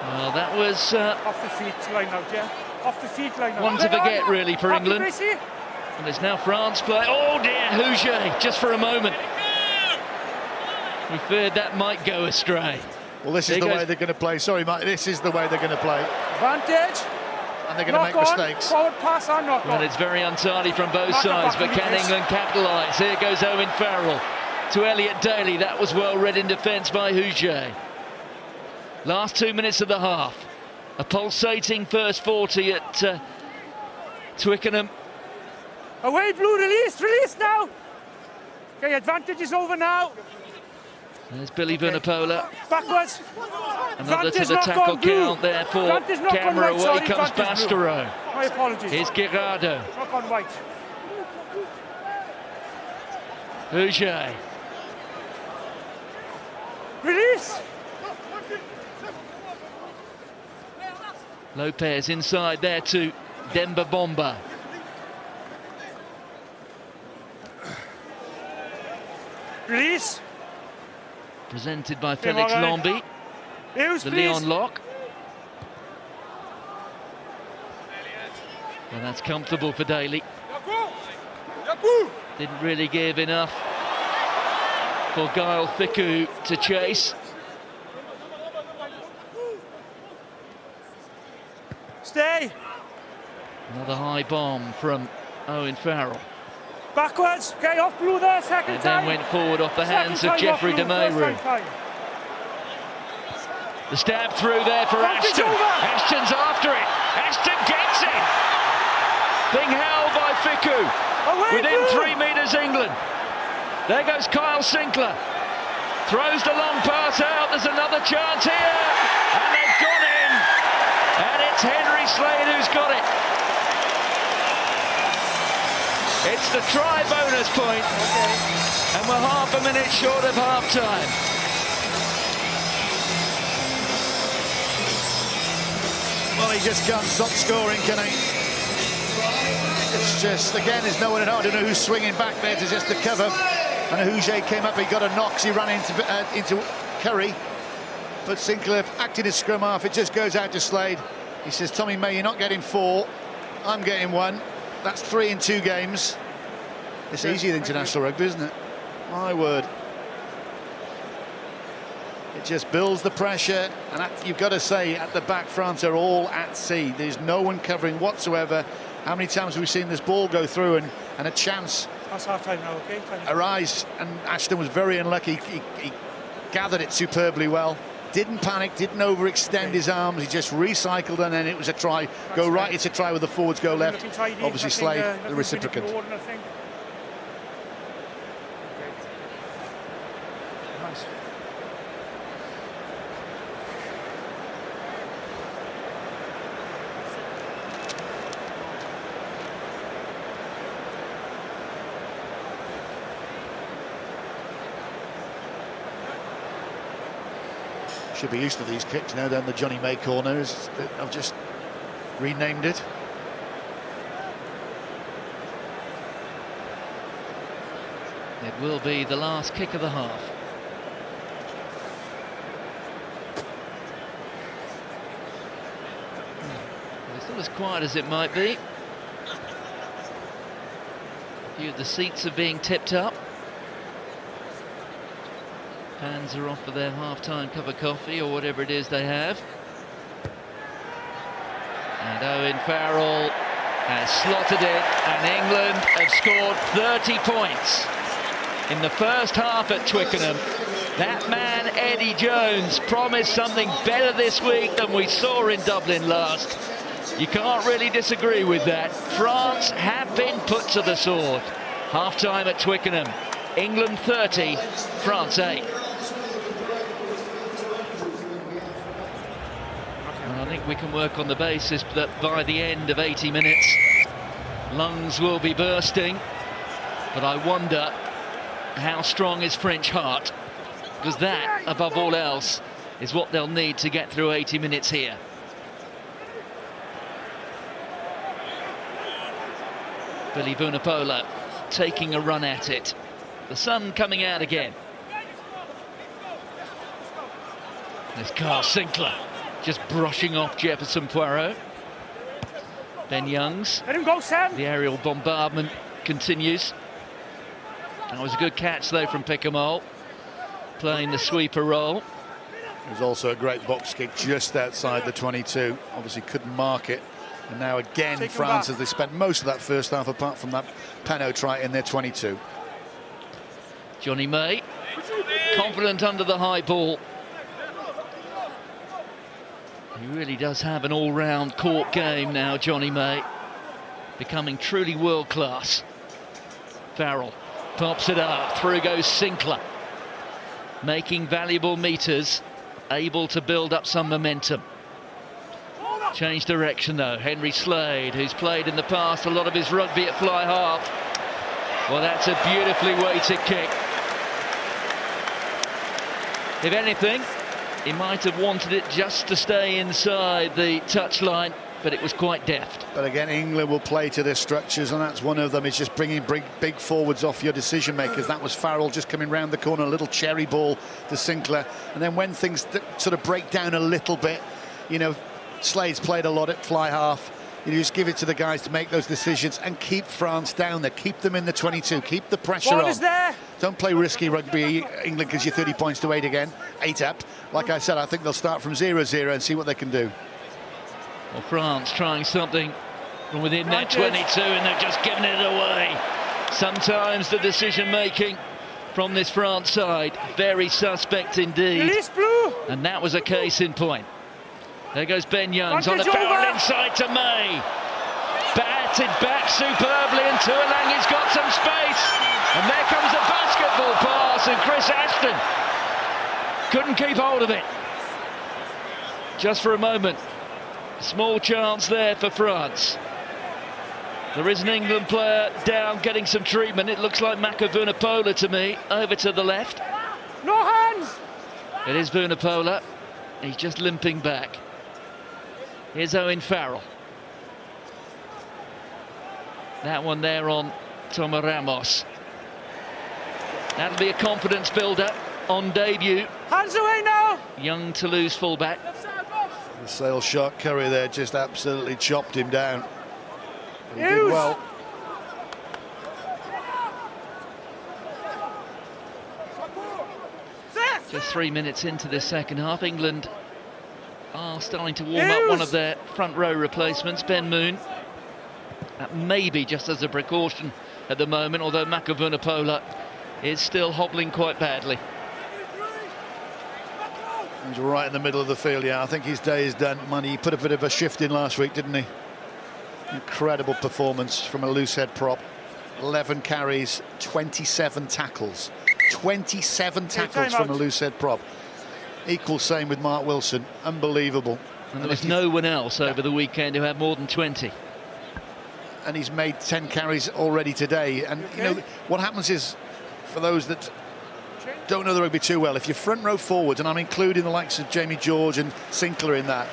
Well, that was Off the feet line out, yeah. Off the feet line out. one to forget, really, for Happy, England. Gracie? And it's now France play. Oh dear, Houget, just for a moment. We feared that might go astray. Well, this is the way they're going to play. Sorry, Mike, this is the way they're going to play. Advantage. And they're going to make mistakes. Forward pass or knock on. And it's very untidy from both Knock sides, up but can English. England capitalise? Here goes Owen Farrell to Elliot Daly. That was well read in defence by Houget. Last 2 minutes of the half. A pulsating first 40 at Twickenham. Away, Blue, release now. Okay, advantage is over now. There's Billy Vunipola. Backwards. Another to Advantage the not tackle gone blue. count there for Advantage not gone camera. right, Away sorry, comes advantage blue. Bastareaud. My apologies. Here's Gerardo. Knock on white. Houget. Release. Lopez inside there to Demba Bomba. Release. Presented by Felix Morgan. Lombi. Hughes, The please. Leon lock. Well, that's comfortable for Daly. Didn't really give enough for Gael Fickou to chase. Stay. Another high bomb from Owen Farrell. Backwards. Okay, off Blue there, second And time. then went forward off the Second hands of time Jeffrey off Blue, de first Mayru. time fine. The stab through there for Advantage Ashton. over. Ashton's after it. Ashton gets it. Being held by Fickou. Away, Within Blue. 3 metres, England. There goes Kyle Sinclair. Throws the long pass out. There's another chance here. And they've gone in. And it's Henry Slade who's got it. It's the try bonus point. And we're half a minute short of half time. Well, he just can't stop scoring, can he? It's just, again, there's no one at all. I don't know who's swinging back there to just the cover. And Houget came up, he got a knock, he ran into Curry. But Sinclair acted as scrum half, it just goes out to Slade. He says, Tommy May, you're not getting 4, I'm getting 1. That's 3 in 2 games. It's easy in international rugby, isn't it? My word. It just builds the pressure, and you've got to say, at the back, France are all at sea. There's no one covering whatsoever. How many times have we seen this ball go through and a chance That's half time now, okay? arise? And Ashton was very unlucky. He gathered it superbly well. Didn't panic, didn't overextend his arms. He just recycled, and then it was a try. Go right, it's a try with the forwards go left. Obviously, Slade, the reciprocant. Nice. Should be used to these kicks now. Then the Johnny May corner I've just renamed it. It will be the last kick of the half. It's not as quiet as it might be. A few of the seats are being tipped up. Fans are off for their half-time cup of coffee or whatever it is they have. And Owen Farrell has slotted it, and England have scored 30 points in the first half at Twickenham. That man, Eddie Jones, promised something better this week than we saw in Dublin last. You can't really disagree with that. France have been put to the sword. Half-time at Twickenham. England 30, France 8. I think we can work on the basis that by the end of 80 minutes, lungs will be bursting. But I wonder how strong is French heart, because that, above all else, is what they'll need to get through 80 minutes here. Billy Vunipola taking a run at it. The sun coming out again. There's Carl Sinclair just brushing off Jefferson Poirot. Ben Youngs. Let him go, Sam. The aerial bombardment continues. That was a good catch though from Picamole, playing the sweeper role. It was also a great box kick just outside the 22. Obviously couldn't mark it. And now again France, as they spent most of that first half, apart from that Penaud try, in their 22. Johnny May, confident under the high ball. He really does have an all-round court game now, Johnny May. Becoming truly world-class. Farrell pops it up, through goes Sinclair. Making valuable meters, able to build up some momentum. Change direction though, Henry Slade, who's played in the past a lot of his rugby at fly half. Well, that's a beautifully weighted kick. If anything, he might have wanted it just to stay inside the touchline, but it was quite deft. But again, England will play to their structures, and that's one of them. It's just bringing big forwards off your decision makers. That was Farrell just coming round the corner, a little cherry ball to Sinclair. And then when things sort of break down a little bit, you know, Slade's played a lot at fly half. You just give it to the guys to make those decisions and keep France down there. Keep them in the 22. Keep the pressure on. Is there. Don't play risky rugby. England gives you 30 points to 8 again. 8 up. Like I said, I think they'll start from 0-0 and see what they can do. Well, France trying something from within that 22, and they've just given it away. Sometimes the decision-making from this France side, very suspect indeed. And that was a case in point. There goes Ben Youngs on the barrel inside to May. Batted back superbly, and Tuolangi has got some space. And there comes the basketball pass, and Chris Ashton couldn't keep hold of it. Just for a moment. Small chance there for France. There is an England player down getting some treatment. It looks like Maka Vunipola to me, over to the left. No hands! It is Vunipola. He's just limping back. Here's Owen Farrell. That one there on Toma Ramos. That'll be a confidence builder on debut. Hands away now! Young Toulouse fullback. The Sale shot Curry there just absolutely chopped him down. But he did well. Just 3 minutes into this second half, England are starting to warm up one of their front row replacements, Ben Moon. Maybe just as a precaution at the moment, although Maka Vunipola is still hobbling quite badly. He's right in the middle of the field, yeah. I think his day is done. He put a bit of a shift in last week, didn't he? Incredible performance from a loose head prop. 11 carries, 27 tackles. 27 tackles from a loose head prop. Equal same with Mark Wilson. Unbelievable. And there was no one else over the weekend who had more than 20. And he's made 10 carries already today. And you know what happens is, for those that don't know the rugby too well, if you're front row forwards, and I'm including the likes of Jamie George and Sinclair in that,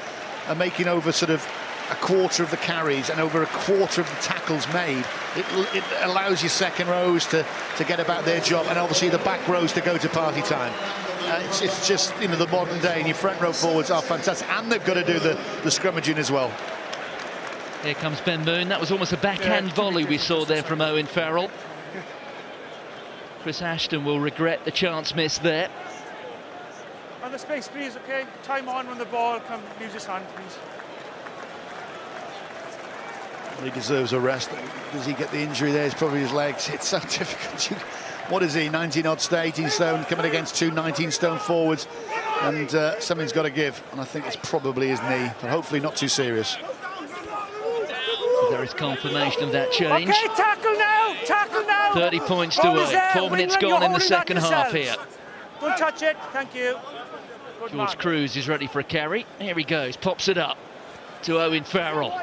are making over sort of a quarter of the carries and over a quarter of the tackles made, it allows your second rows to get about their job, and obviously the back rows to go to party time. It's just, you know, the modern day, and your front row forwards are fantastic, and they've got to do the scrummaging as well. Here comes Ben Moon. That was almost a backhand volley we saw there from Owen Farrell. Chris Ashton will regret the chance missed there. On the space, please, okay? Time on when the ball comes. Use his hand, please. He deserves a rest. Does he get the injury there? It's probably his legs. It's so difficult. What is he, 19-odd stone, 18 stone, coming against two 19-stone forwards, and something's got to give, and I think it's probably his knee, but hopefully not too serious. There is confirmation of that change. Okay, tackle now, tackle now. 30 points to 8. 4 minutes gone in the second half here. Don't touch it, thank you. Good George man. Cruz is ready for a carry. Here he goes, pops it up to Owen Farrell,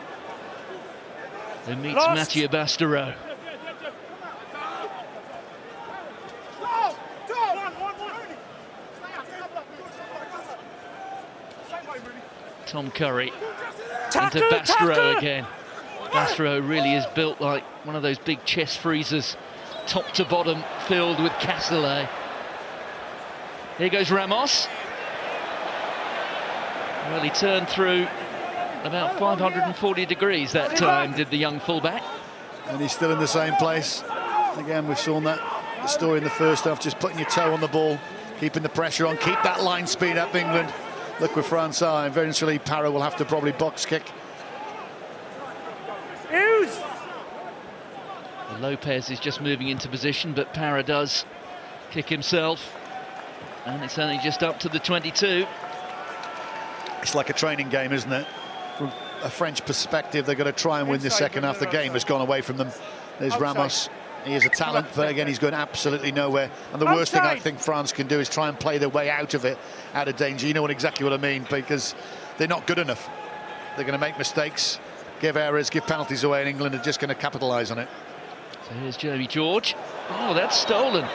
who meets Mathieu Bastareaud. Tom Curry into Bastareaud again. Bastareaud really is built like one of those big chest freezers, top to bottom, filled with cassoulet. Here goes Ramos. Well, he turned through about 540 degrees that time, did the young fullback. And he's still in the same place. Again, we've seen that the story in the first half, just putting your toe on the ball, keeping the pressure on, keep that line speed up, England. Look where France are. Eventually, Parra will have to probably box kick. Lopez is just moving into position, but Parra does kick himself. And it's only just up to the 22. It's like a training game, isn't it? From a French perspective, they've got to try and win the second half. The game has gone away from them. There's Ramos. He is a talent, but again, he's going absolutely nowhere. And the worst thing I think France can do is try and play their way out of it, out of danger. You know exactly what I mean, because they're not good enough. They're going to make mistakes, give errors, give penalties away, and England are just going to capitalise on it. So here's Jeremy George. Oh, that's stolen.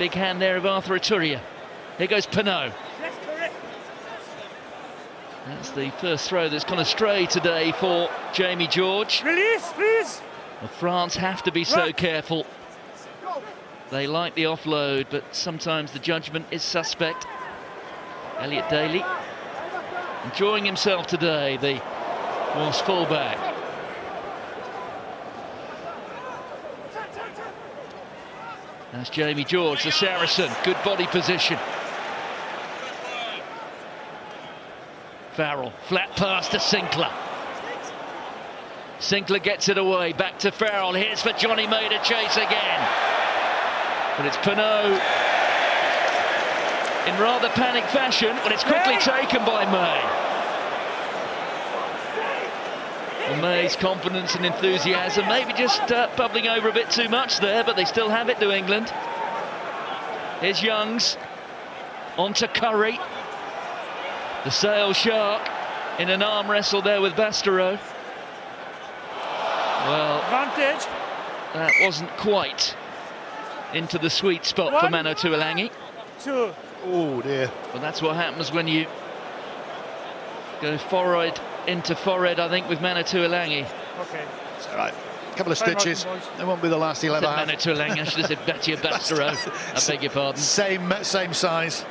Big hand there of Arthur Ituria. Here goes Penaud. That's the first throw that's gone astray today for Jamie George. Release, please. Well, France have to be so careful. They like the offload, but sometimes the judgment is suspect. Elliot Daly enjoying himself today, the Wasp fullback. That's Jamie George, the Saracen. Good body position. Farrell, flat pass to Sinclair. Sinclair gets it away, back to Farrell. Here's for Johnny May to chase again. But it's Penaud in rather panic fashion, but it's quickly taken by May. Well, May's confidence and enthusiasm maybe just bubbling over a bit too much there, but they still have it to England. Here's Youngs, on to Curry. The Sale Shark in an arm wrestle there with Bastareaud. Well, Advantage. That wasn't quite into the sweet spot for Mano Tuilagi. Two. Oh dear. But that's what happens when you go forward into forehead, I think, with Mano Tuilagi. Okay. It's all right. A couple of stitches. It won't be the last he'll ever have. Mano Tuilagi, I should have said Batia Bastareaud. I beg your pardon. Same size.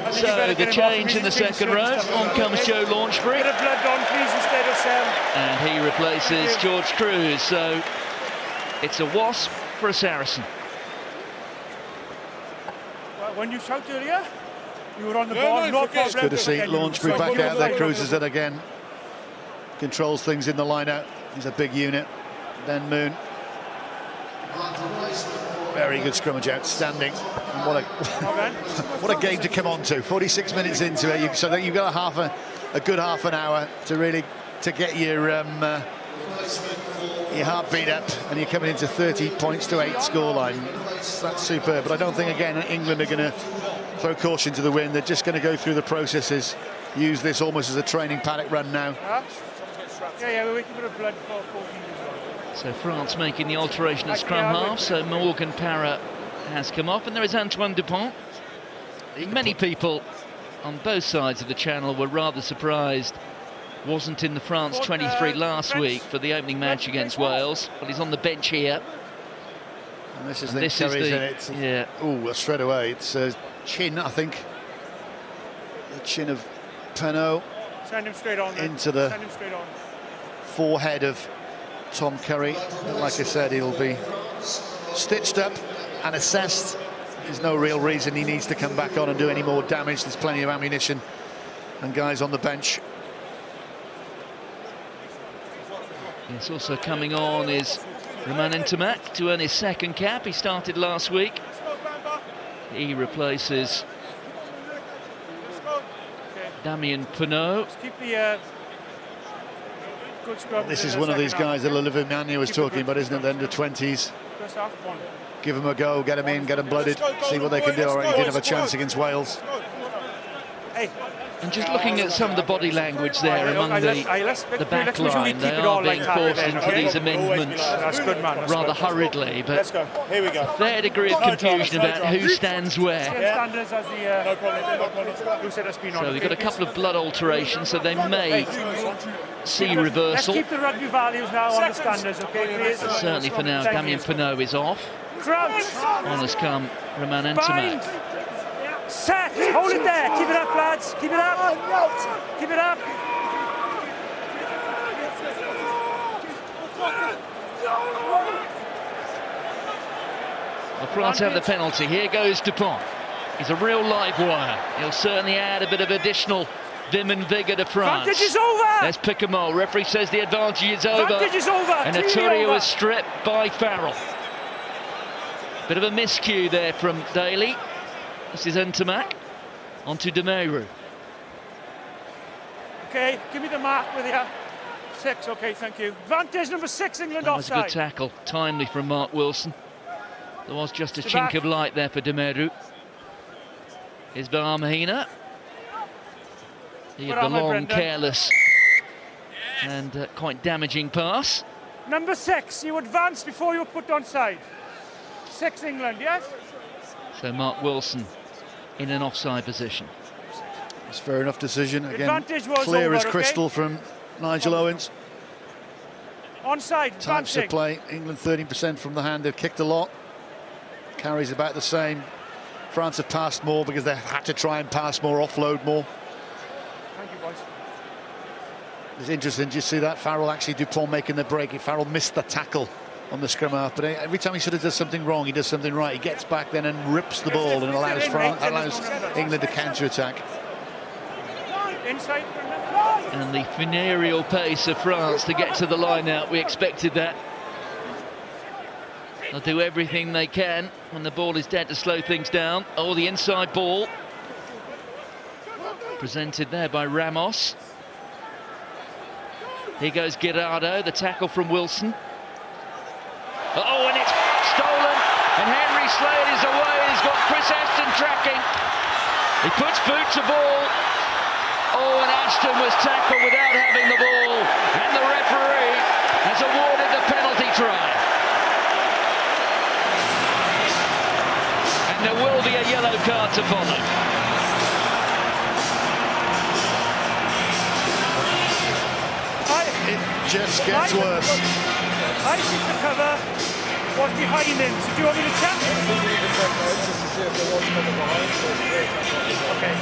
So the change in the second row. On comes Joe Launchbury. Bit of blood on, please, instead of Sam. And he replaces George Cruz. So it's a Wasp for a Saracen. Well, when you shouted earlier, you were on the ball. No problem. It's good to see Launchbury back out there. Cruz is it again. Controls things in the line-out. He's a big unit. Then Moon. Very good scrummage, outstanding. And what a game to come on to. 46 minutes into it, so that you've got a good half an hour to really get your heart beat up, and you're coming into 30 points to 8 scoreline. That's superb. But I don't think again England are going to throw caution to the wind. They're just going to go through the processes, use this almost as a training paddock run now. Yeah, we're waiting for the blood for 14 years. So France making the alteration at scrum half. So Morgan Parra has come off, and there is Antoine Dupont. Many people on both sides of the channel were rather surprised wasn't in the France 23 last week for the opening match against Wales, but he's on the bench here. And this is the yeah. Oh, straight away. It's chin, I think. The chin of Penaud. Send him straight on. Into the forehead of Tom Curry. Like I said, he'll be stitched up and assessed. There's no real reason he needs to come back on and do any more damage. There's plenty of ammunition and guys on the bench. Yes, also coming on is Romain Ntamak to earn his second cap. He started last week. He replaces Damien Penaud. This is one of these guys that Olivier Magnier was talking about, isn't it? The under 20s. Give them a go, get them in, get them blooded, see what they can do. All right, he did have a chance against Wales. Hey, And just looking at some of the body language there among the back line, they are being forced into these amendments rather hurriedly, but Let's go. Here we go. a fair degree of confusion about who stands where. Standards as the who said it's been on. So we've got a couple of blood alterations, so they may see reversal. Let's keep the rugby values now on the standards, okay, please? But certainly for now, Damien Penaud is off. Crouch. On has come Romain Bind. Ntamack. Set. Hold it there. Keep it up, lads. Keep it up. Keep it up. Well, France have the penalty. Here goes Dupont. He's a real live wire. He'll certainly add a bit of additional vim and vigour to France. Advantage is over. There's Picamol. Referee says the advantage is over. Advantage is over. And Etourio is stripped by Farrell. Bit of a miscue there from Daly. This is Ntamack. Onto De Meru. Okay, give me the mark with you. 6, okay, thank you. Advantage number 6, England That was a offside. good tackle. Timely from Mark Wilson. There was just a To chink back. of light there for De Meru. Here's Bahama. He had the Bravo, long, Brendan. careless and quite damaging pass. Number 6, you advance before you're put on side. 6 England, yes? So Mark Wilson in an offside position. It's a fair enough decision. Again, Advantage was clear over, as okay? crystal from Nigel Owens. Onside, Types advancing. of play. England 13% from the hand. They've kicked a lot. Carries about the same. France have passed more because they had to try and pass more, offload more. Thank you, boys. It's interesting. Did you see that? Farrell actually, Dupont making the break. Farrell missed the tackle on the scrum half, but every time he sort of does something wrong, he does something right. He gets back then and rips the ball and allows England to counter-attack. Inside. And the funereal pace of France to get to the line out, we expected that. They'll do everything they can when the ball is dead to slow things down. Oh, the inside ball. Presented there by Ramos. Here goes Guirado, the tackle from Wilson. Oh, and it's stolen, and Henry Slade is away. He's got Chris Ashton tracking. He puts boot to ball. Oh, and Ashton was tackled without having the ball, and the referee has awarded the penalty try. And there will be a yellow card to follow. It just gets worse. I think the cover was behind him. So do you want me to check? Okay.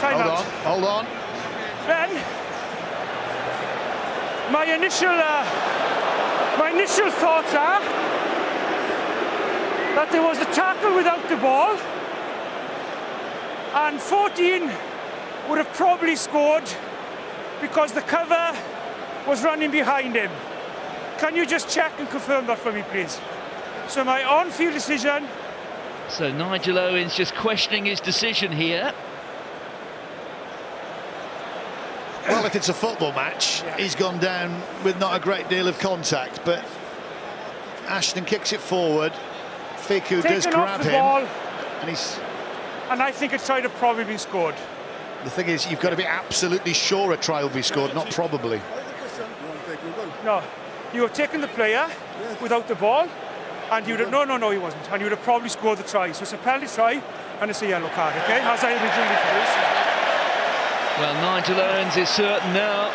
Time out. Hold on. Ben, my initial thoughts are that there was a tackle without the ball, and 14 would have probably scored because the cover was running behind him. Can you just check and confirm that for me, please? So my on-field decision. So Nigel Owens just questioning his decision here. Well, if it's a football match, he's gone down with not a great deal of contact, but Ashton kicks it forward. Fickou does grab him, ball, and I think a try to probably be scored. the thing is, you've got to be absolutely sure a try will be scored, not probably. No, you have taken the player without the ball, and you would have, no, he wasn't, and you would have probably scored the try. So it's a penalty try, and it's a yellow card, okay? As I originally produced. Well, Nigel Owens is certain now.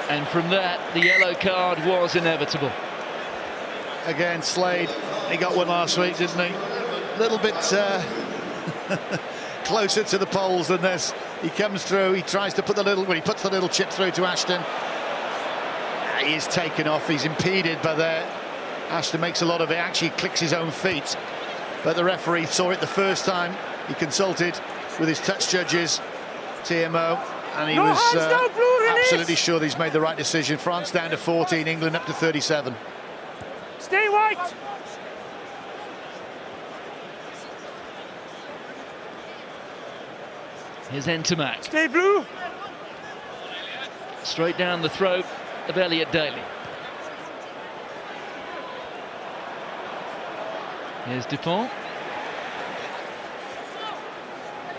And from that, the yellow card was inevitable. Again, Slade, he got one last week, didn't he? A little bit closer to the poles than this. He comes through, he tries to put he puts the little chip through to Ashton. He is taken off, he's impeded by there. Ashton makes a lot of it, actually clicks his own feet. But the referee saw it the first time. He consulted with his touch judges, TMO, and he was absolutely sure that he's made the right decision. France down to 14, England up to 37. Stay white. Here's Ntamack. Stay blue. Straight down the throat of Elliot Daly. Here's Dupont.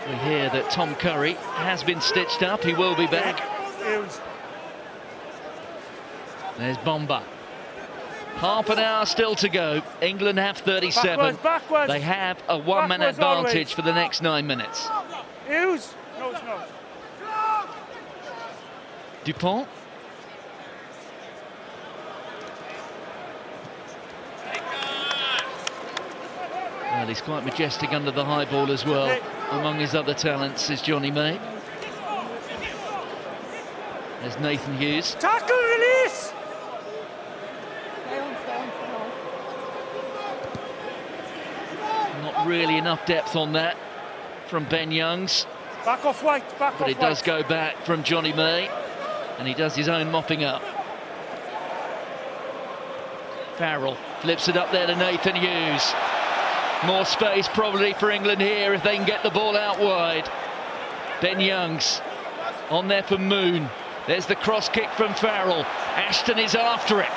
We hear that Tom Curry has been stitched up. He will be back. There's Bomba. Half an hour still to go. England have 37. Backwards. They have a one-man Backwards advantage always. for the next 9 minutes. Hughes. No, it's not. Dupont. Well, he's quite majestic under the high ball as well. Among his other talents is Johnny May. There's Nathan Hughes. Tackle, release! Not really enough depth on that from Ben Youngs. Back off White, back off But it does White. go back from Johnny May. And he does his own mopping up. Farrell flips it up there to Nathan Hughes. More space probably for England here if they can get the ball out wide. Ben Youngs on there for Moon. There's the cross kick from Farrell. Ashton is after it.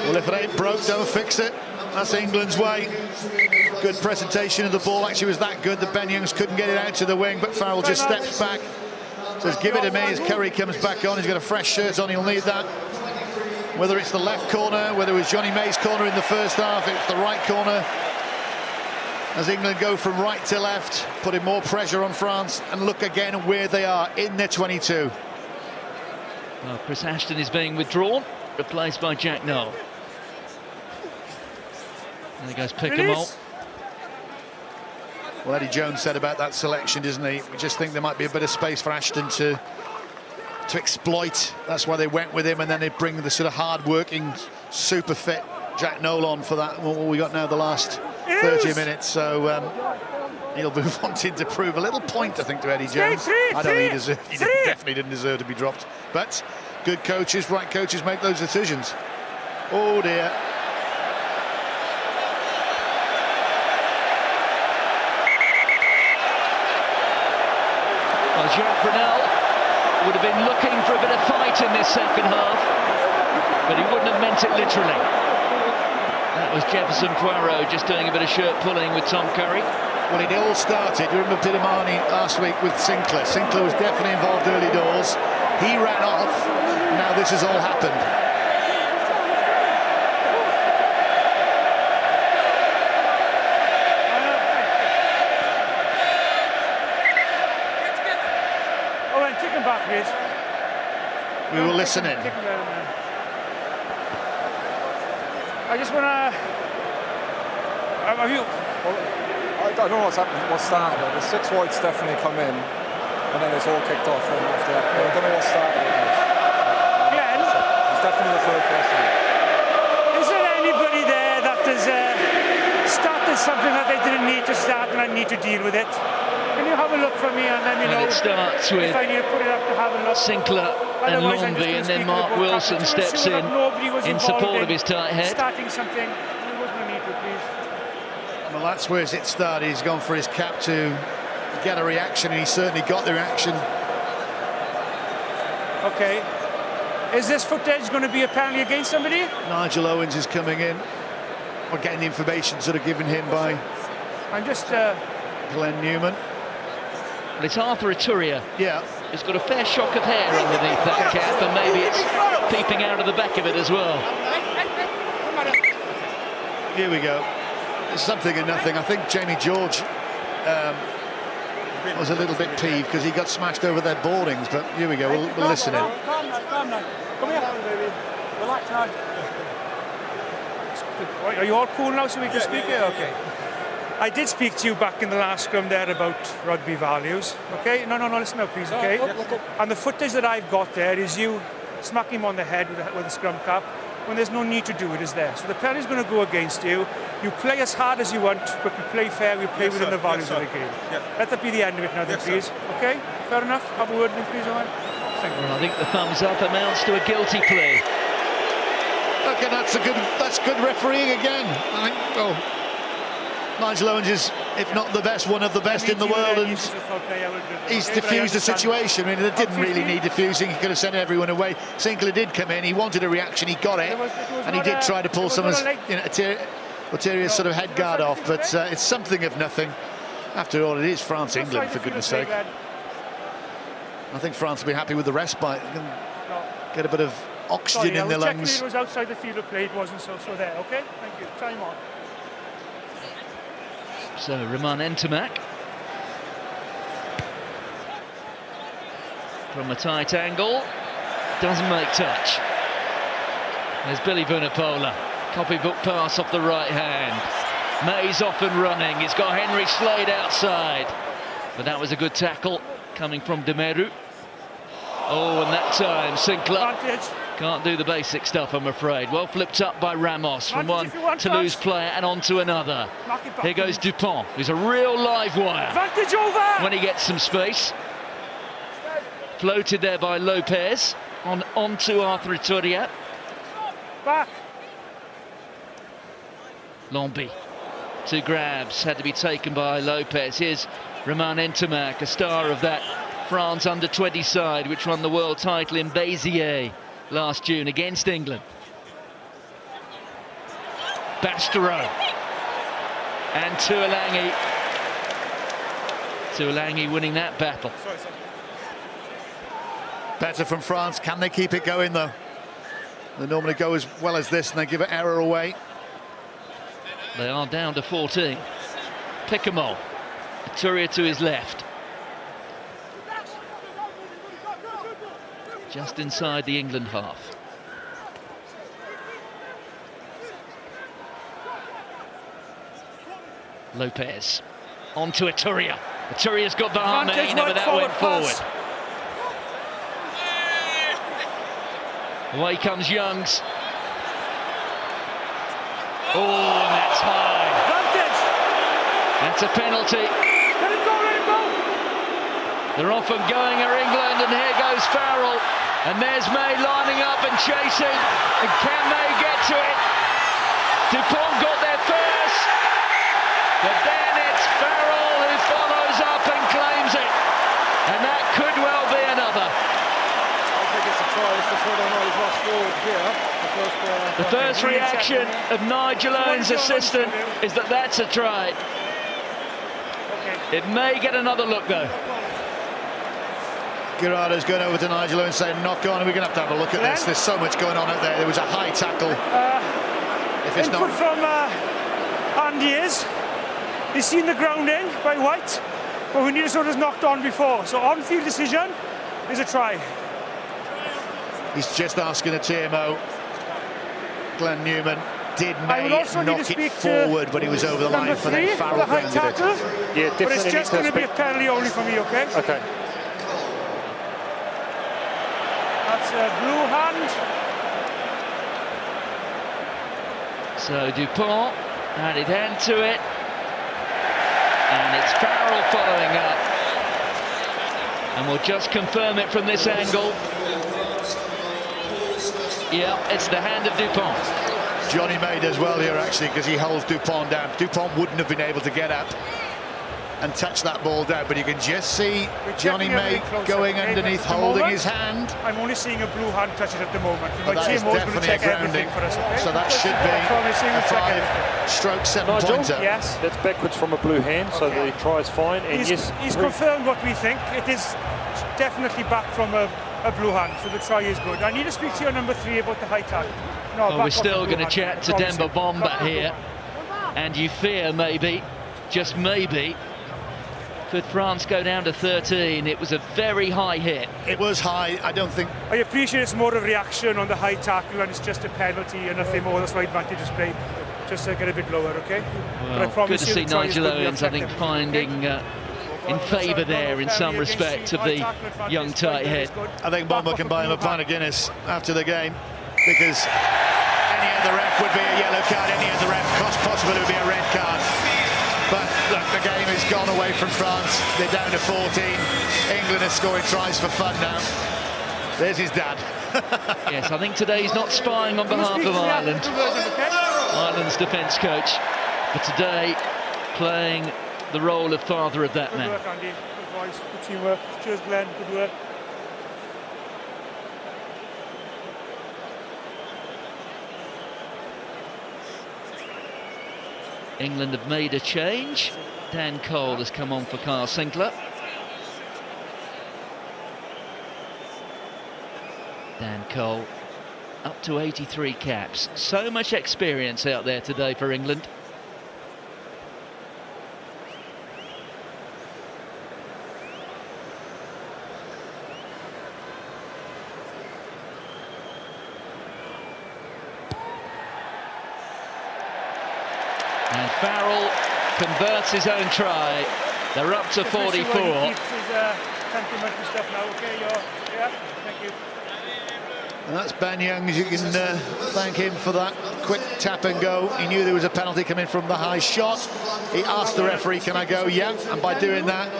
Well, if it ain't broke, don't fix it. That's England's way. Good presentation of the ball. Actually, was that good that Ben Youngs couldn't get it out to the wing, but Farrell just steps back. Says, give it to me as Curry comes back on. He's got a fresh shirt on. He'll need that. Whether it's the left corner, whether it was Johnny May's corner in the first half, it's the right corner. As England go from right to left, putting more pressure on France, and look again where they are in their 22. Well, Chris Ashton is being withdrawn, replaced by Jack Noel. There goes Pickamole. Well, Eddie Jones said about that selection, doesn't he? We just think there might be a bit of space for Ashton to exploit. That's why they went with him, and then they bring the sort of hard-working, super fit Jack Noel on for that. What we got now, the last 30 minutes. So he'll be wanting to prove a little point, I think, to Eddie Jones. I don't think he definitely didn't deserve to be dropped. But good coaches, right coaches, make those decisions. Oh dear. Well, Jacques Brunel would have been looking for a bit of fight in this second half, but he wouldn't have meant it literally. That was Jefferson Poirot just doing a bit of shirt pulling with Tom Curry. Well, it all started, you remember Pidamani last week with Sinclair. Sinclair was definitely involved early doors. He ran off, now this has all happened. Owen, take him back, please. We were listening. Take him down, man. I just want to... Have you... I don't know what's happened, what started it. The 6 whites definitely come in, and then it's all kicked off then after that. I don't know what started it. Glenn? It's definitely the third person. Is there anybody there that has started something that they didn't need to start and I need to deal with it? Can you have a look for me and let me know And it starts with if I need to put it up to have a look? Sinclair and Otherwise, I'm just Longby, gonna and then speak to the Mark board Wilson captain to steps ensure that nobody was in involved support of his tight head. Starting something. There was no need to, please. Well, that's where it started. He's gone for his cap to get a reaction, and he certainly got the reaction. Okay. Is this footage going to be a penalty against somebody? Nigel Owens is coming in. We're getting the information sort of given him by I'm just... Glenn Newman. Well, it's Arthur Ituria. Yeah. He's got a fair shock of hair underneath that cap, and maybe it's peeping out of the back of it as well. Here we go. It's something and nothing. I think Jamie George was a little bit peeved because he got smashed over their boardings, but here we go, we'll listen in. Calm now. Come here, baby. Relax now. Are you all cool now so we can speak here? Okay. I did speak to you back in the last scrum there about rugby values. Okay? No, listen now, please, okay? And the footage that I've got there is you smacking him on the head with a scrum cap when there's no need to do it, is there? So the penalty's going to go against you. You play as hard as you want, but we play fair, we play within the values of the game. Yeah. Let that be the end of it now, then, please. Okay? Fair enough? Have a word then, please, Owen. Thank you. Well, I think the thumbs up amounts to a guilty plea. Okay, that's good refereeing again. I think, Nigel Owens is, if not the best, one of the best in the world, and he's diffused the situation. I mean, it didn't really need diffusing. He could have sent everyone away. Sinclair did come in. He wanted a reaction. He got it, and he did try to pull someone's, Oteria's sort of head guard off. But it's something of nothing. After all, it is France-England, for goodness sake. I think France will be happy with the respite. They can get a bit of oxygen in their lungs. It was outside the field of play. It wasn't so there. Okay, thank you. Time on. So Romain Ntamack from a tight angle, doesn't make touch. There's Billy Vunipola, copybook pass off the right hand. May's off and running. He's got Henry Slade outside, but that was a good tackle coming from Demeru. Oh, and that time Sinclair can't do the basic stuff, I'm afraid. Well flipped up by Ramos from one Toulouse player and on to another. Here goes Dupont, who's a real live wire Advantage over when he gets some space. Floated there by Lopez onto Arthur Ituria. Back. Lombi, 2 grabs, had to be taken by Lopez. Here's Romain Ntamack, a star of that France under-20 side, which won the world title in Béziers last June against England. Bastereau and Tuolangi. Tuolangi winning that battle. Better from France. Can they keep it going, though? They normally go as well as this, and they give an error away. They are down to 14. Picamol, Ituria to his left. Just inside the England half. Lopez onto Ituria. Ituria's got Bahame, but that went forward. Away comes Youngs. Oh, and that's high. That's a penalty. Let it go, let it go. They're off and going are England, and here goes Farrell. And there's May lining up and chasing. And can May get to it? Dupont got there first. But then it's Farrell who follows up and claims it. And that could well be another. I think it's a try. It's just whether or not he's lost forward here. The first reaction of Nigel Owens' assistant is that that's a try. It may get another look, though. Guirado's going over to Nigel Owens saying, knock on, we're going to have a look at this. There's so much going on out there. There was a high tackle. If it's input not... from Andy is, he's seen the grounding by White, but we need to sort of knocked on before. So on-field decision is a try. He's just asking a TMO. Glenn Newman did May knock it forward, but he was over the line for then Farrell grounded it. Yeah, but it's just going to be a penalty only for me, okay? Okay. That's a blue hand. So Dupont added hand to it. And it's Farrell following up. And we'll just confirm it from this angle. Yeah, it's the hand of Dupont. Johnny May does well here, actually, because he holds Dupont down. Dupont wouldn't have been able to get up and touch that ball down, but you can just see Johnny May going underneath, holding his hand. I'm only seeing a blue hand touch it at the moment. But that is definitely a grounding, so that should be a 5/7-pointer. Yes. That's backwards from a blue hand, so the try is fine. And He's confirmed what we think. It is definitely back from a blue hand, so the try is good. I need to speak to your number 3 about the high tackle. No, well, we're still going to chat to Demba Bomba here, and you fear maybe, just maybe, could France go down to 13? It was a very high hit. It was high. I don't think... I appreciate it's more of a reaction on the high tackle, and it's just a penalty and nothing more. That's why advantage is played. Just to get a bit lower, okay? Well, good to see Nigel Owens, I think, finding in favour there in some respect of the young tight head. I think Bomba can buy him a pint of Guinness after the game, because any other ref would be a yellow card, any other ref possibly would be a red card. But look, the game has gone away from France. They're down to 14. England are scoring tries for fun now. There's his dad. Yes, I think today he's not spying on behalf of Ireland. Ireland's defence coach. But today, playing the role of father of that Good man. work, Andy. Good boys. Good teamwork. Cheers, Glenn. Good work. England have made a change. Dan Cole has come on for Carl Sinclair. Dan Cole up to 83 caps. So much experience out there today for England. And Farrell converts his own try. They're up to 44. Keeps his complimentary stuff now. Okay, yeah, thank you. And that's Ben Youngs. You can thank him for that quick tap and go. He knew there was a penalty coming from the high shot. He asked the referee, can I go? Yeah. And by doing that,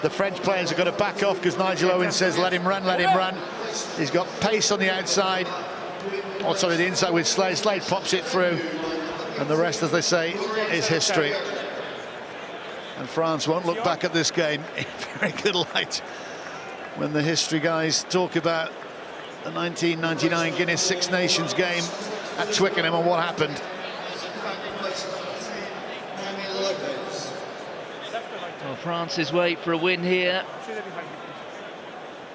the French players are going to back off because Nigel Owens says, let him run, let him run. He's got pace on the outside. Oh, sorry, the inside with Slade. Slade pops it through. And the rest, as they say, is history. And France won't look back at this game in very good light when the history guys talk about the 1999 Guinness Six Nations game at Twickenham and what happened. Well, France's wait for a win here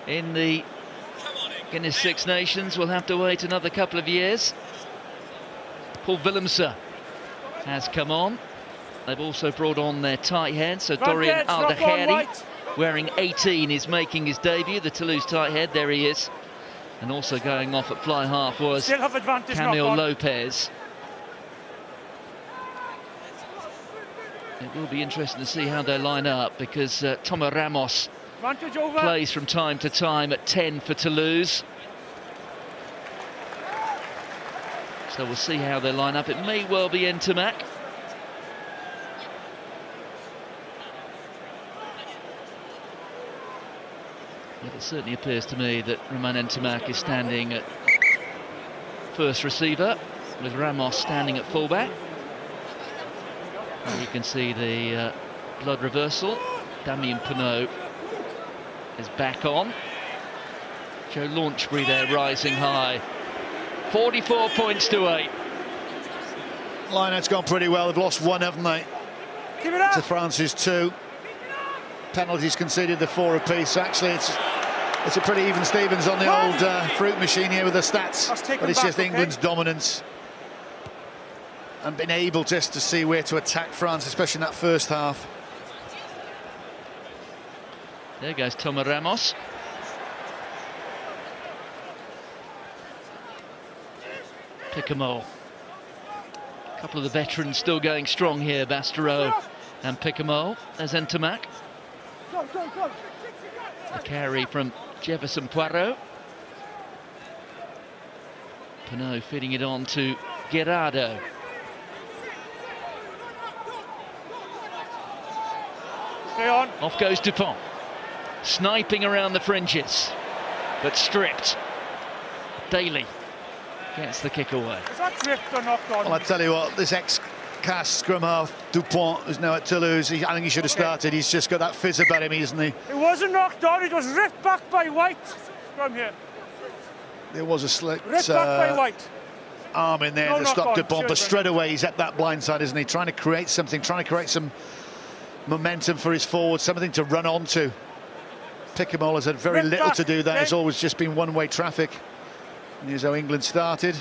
in the Guinness Six Nations will have to wait another couple of years. Paul Willemse has come on. They've also brought on their tight head, so Dorian Aldaheri, wearing 18, is making his debut. The Toulouse tight head, there he is. And also going off at fly half was Camille Lopez. It will be interesting to see how they line up because Tomo Ramos plays from time to time at 10 for Toulouse. So we'll see how they line up. It may well be Ntamack. It certainly appears to me that Romain Ntamack is standing at first receiver, with Ramos standing at fullback. And you can see the blood reversal. Damien Penaud is back on. Joe Launchbury there rising high. 44 points to 8. Line-out's gone pretty well. They've lost one, haven't they? Keep it up. To France's 2. Penalties conceded, the 4 apiece. Actually, it's a pretty even Stevens on the old fruit machine here with the stats. But it's just England's dominance and being able just to see where to attack France, especially in that first half. There goes Tomo Ramos. Picamol. A couple of the veterans still going strong here, Bastareaud and Picamol. There's Ntamack. A carry from Jefferson Poirot. Penaud feeding it on to Gerardo. Stay on. Off goes Dupont. Sniping around the fringes, but stripped. Daly gets the kick away. Is that drift or knocked on? Well, I tell you what, this ex-cast scrum half, Dupont, who's now at Toulouse, I think he should have started. He's just got that fizz about him, isn't he? It wasn't knocked on, it was ripped back by White from here. There was a slick Ripped back by White. arm in there No to stop knock on, Dupont, but sure, straight away he's at that blind side, isn't he? Trying to create something, trying to create some momentum for his forward, something to run onto. Picamol has had very Ripped little back, to do with that. It's then. always just been one-way traffic. And here's how England started.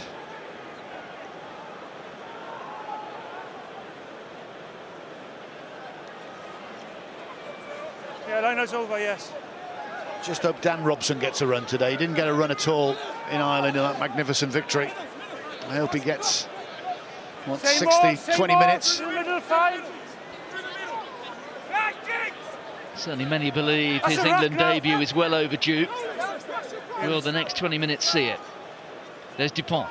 Yeah, line-out's over, yes. Just hope Dan Robson gets a run today. He didn't get a run at all in Ireland in that magnificent victory. I hope he gets, what, 20 minutes. In the middle, 5. Certainly many believe That's his a England rock now. debut is well overdue. Will the next 20 minutes see it? There's Dupont.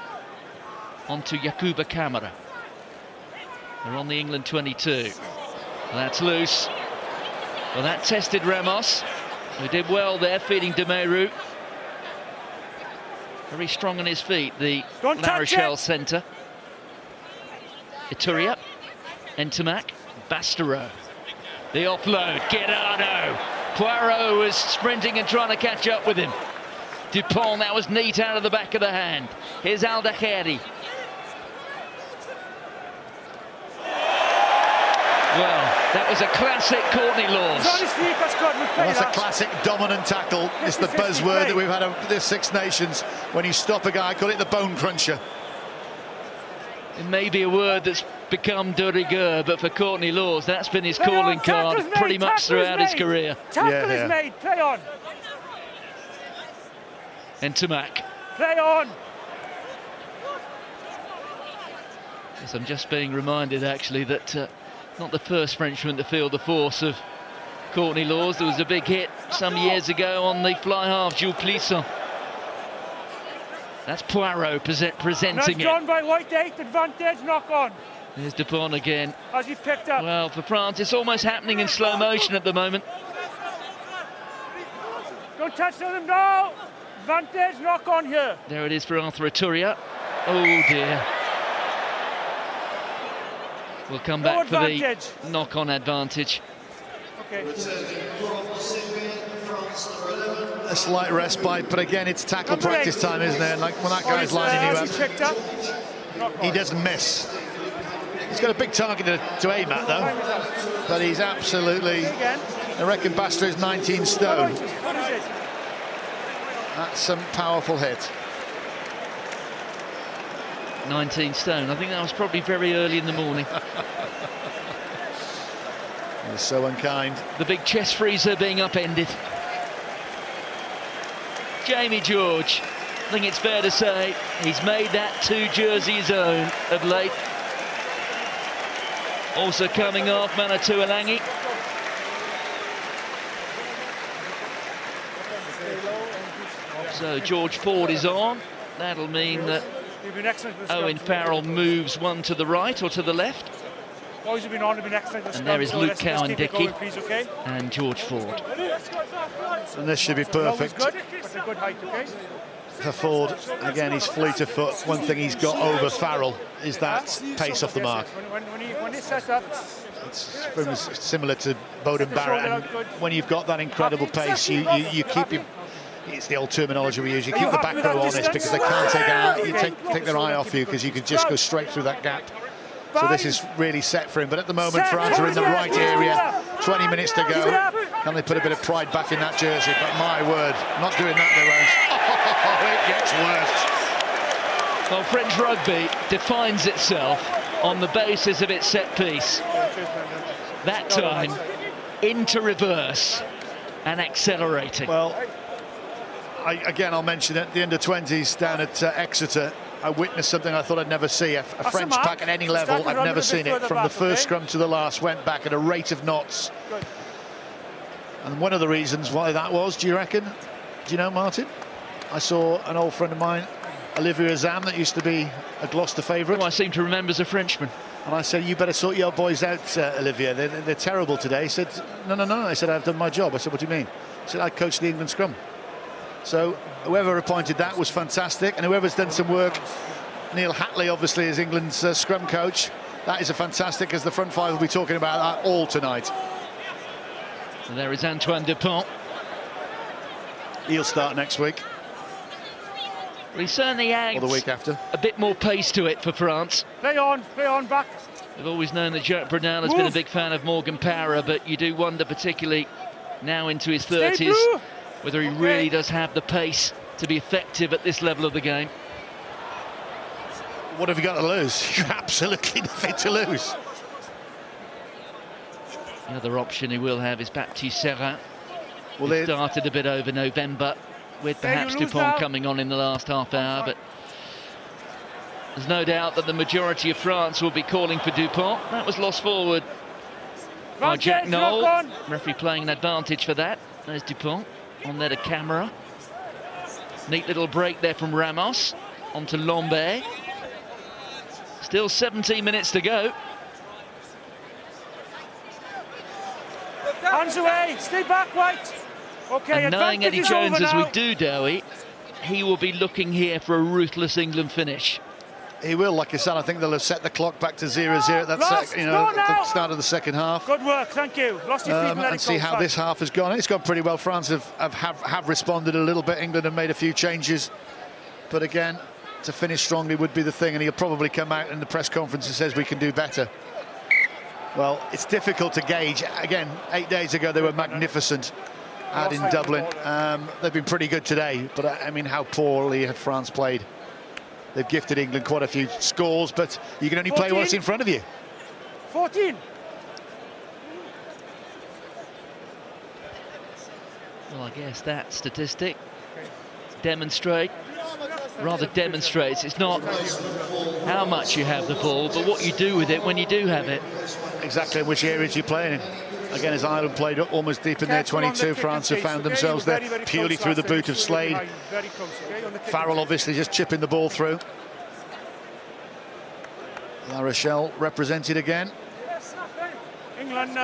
On to Yakuba Kamara. They're on the England 22. That's loose. Well, that tested Ramos, who did well there, feeding De Meyroux. Very strong on his feet, the Don't La touch Rochelle it. centre. Ituria, Ntamack, Bastereau. The offload, Guerrero. Poirot was sprinting and trying to catch up with him. Dupont, that was neat out of the back of the hand. Here's Al-Dakheri. Well, that was a classic Courtney Lawes. Well, that's a classic dominant tackle. It's the buzzword that we've had of this Six Nations. When you stop a guy, I call it the bone cruncher. It may be a word that's become de rigueur, but for Courtney Lawes, that's been his calling card pretty much throughout his career. Tackle is made, play on. And Tamac. Play on. Yes, I'm just being reminded, actually, that not the first Frenchman to feel the force of Courtney Lawes. There was a big hit some years ago on the fly half, Jules Plisson. That's Poirot presenting it. Done by White 8, advantage, knock on. There's Dupont again. As he picked up. Well, for France, it's almost happening in slow motion at the moment. Don't touch them now. Advantage, knock on here. There it is for Arthur Aturia. Oh dear. We'll come back for the knock-on advantage. Okay. A slight respite, but again, it's tackle practice time, isn't it? Like when that guy's lining you up, he doesn't miss. He's got a big target to aim at, though. But he's absolutely... I reckon Bastereau is 19 stone. That's some powerful hit. 19 stone. I think that was probably very early in the morning. He was so unkind. The big chest freezer being upended. Jamie George, I think it's fair to say, he's made that 2 jersey his own of late. Also coming off Manitou Alangi. So George Ford is on. That'll mean that Owen Farrell moves one to the right or to the left. And there is Luke Cowan-Dickie and George Ford. And this should be perfect for Ford. Again, he's fleet of foot. One thing he's got over Farrell is that pace off the mark. When it's set up, It's very much similar to Bowden Barrett. And when you've got that incredible pace, you keep him. It's the old terminology we use. You keep the back row honest because they can't take their eye off you because you can just go straight through that gap. So this is really set for him. But at the moment, France are in the right area. 20 minutes to go. Can they put a bit of pride back in that jersey? But my word, not doing that, they won't. Oh, it gets worse. Well, French rugby defines itself on the basis of its set piece. That time, into reverse and accelerating. Well, I'll mention it. The under-20s down at Exeter, I witnessed something I thought I'd never see. A French pack at any level, I've never seen it. From the first scrum to the last, went back at a rate of knots. And one of the reasons why that was, do you reckon? Do you know, Martin? I saw an old friend of mine, Olivier Azam, that used to be a Gloucester favourite. Oh, I seem to remember as a Frenchman. And I said, you better sort your boys out, Olivier. They're terrible today. He said, no. I said, I've done my job. I said, what do you mean? He said, I coached the England scrum. So whoever appointed that was fantastic. And whoever's done some work, Neil Hatley, obviously, is England's scrum coach. That is a fantastic, because the front five will be talking about that all tonight. So there is Antoine Dupont. He'll start next week. Well, he certainly adds or the week after. A bit more pace to it for France. Play on, back. We've always known that Jacques Brunel has been a big fan of Morgan Parra, but you do wonder, particularly now into his 30s, whether he really does have the pace to be effective at this level of the game. What have you got to lose? You've absolutely nothing to lose. The other option he will have is Baptiste Serin. Well, he started a bit over November, with perhaps Dupont coming on in the last half hour, but there's no doubt that the majority of France will be calling for Dupont. That was lost forward by Jack Noel. Referee playing an advantage for that. There's Dupont on there to Camara. Neat little break there from Ramos onto Lambert. Still 17 minutes to go. Hands away, stay back, White. Okay, and knowing Eddie Jones as we do, Dowie, he will be looking here for a ruthless England finish. He will, like I said. I think they'll have set the clock back to 0-0 at that Lost, at go the now. start of the second half. Good work, thank you. Lost your feet and let And it see go, how fine. this half has gone. It's gone pretty well. France have responded a little bit. England have made a few changes, but again, to finish strongly would be the thing. And he'll probably come out in the press conference and says we can do better. Well, it's difficult to gauge. Again, 8 days ago they were magnificent out in Dublin. They've been pretty good today, but I mean, how poorly had France played? They've gifted England quite a few scores, but you can only play what's in front of you. 14. Well, I guess that statistic demonstrates it's not how much you have the ball, but what you do with it when you do have it. Exactly, in which areas you're playing in. Again, as Ireland played up almost deep in their 22, France have found themselves there purely through the boot of Slade. Farrell obviously just chipping the ball through. La Rochelle represented again. England,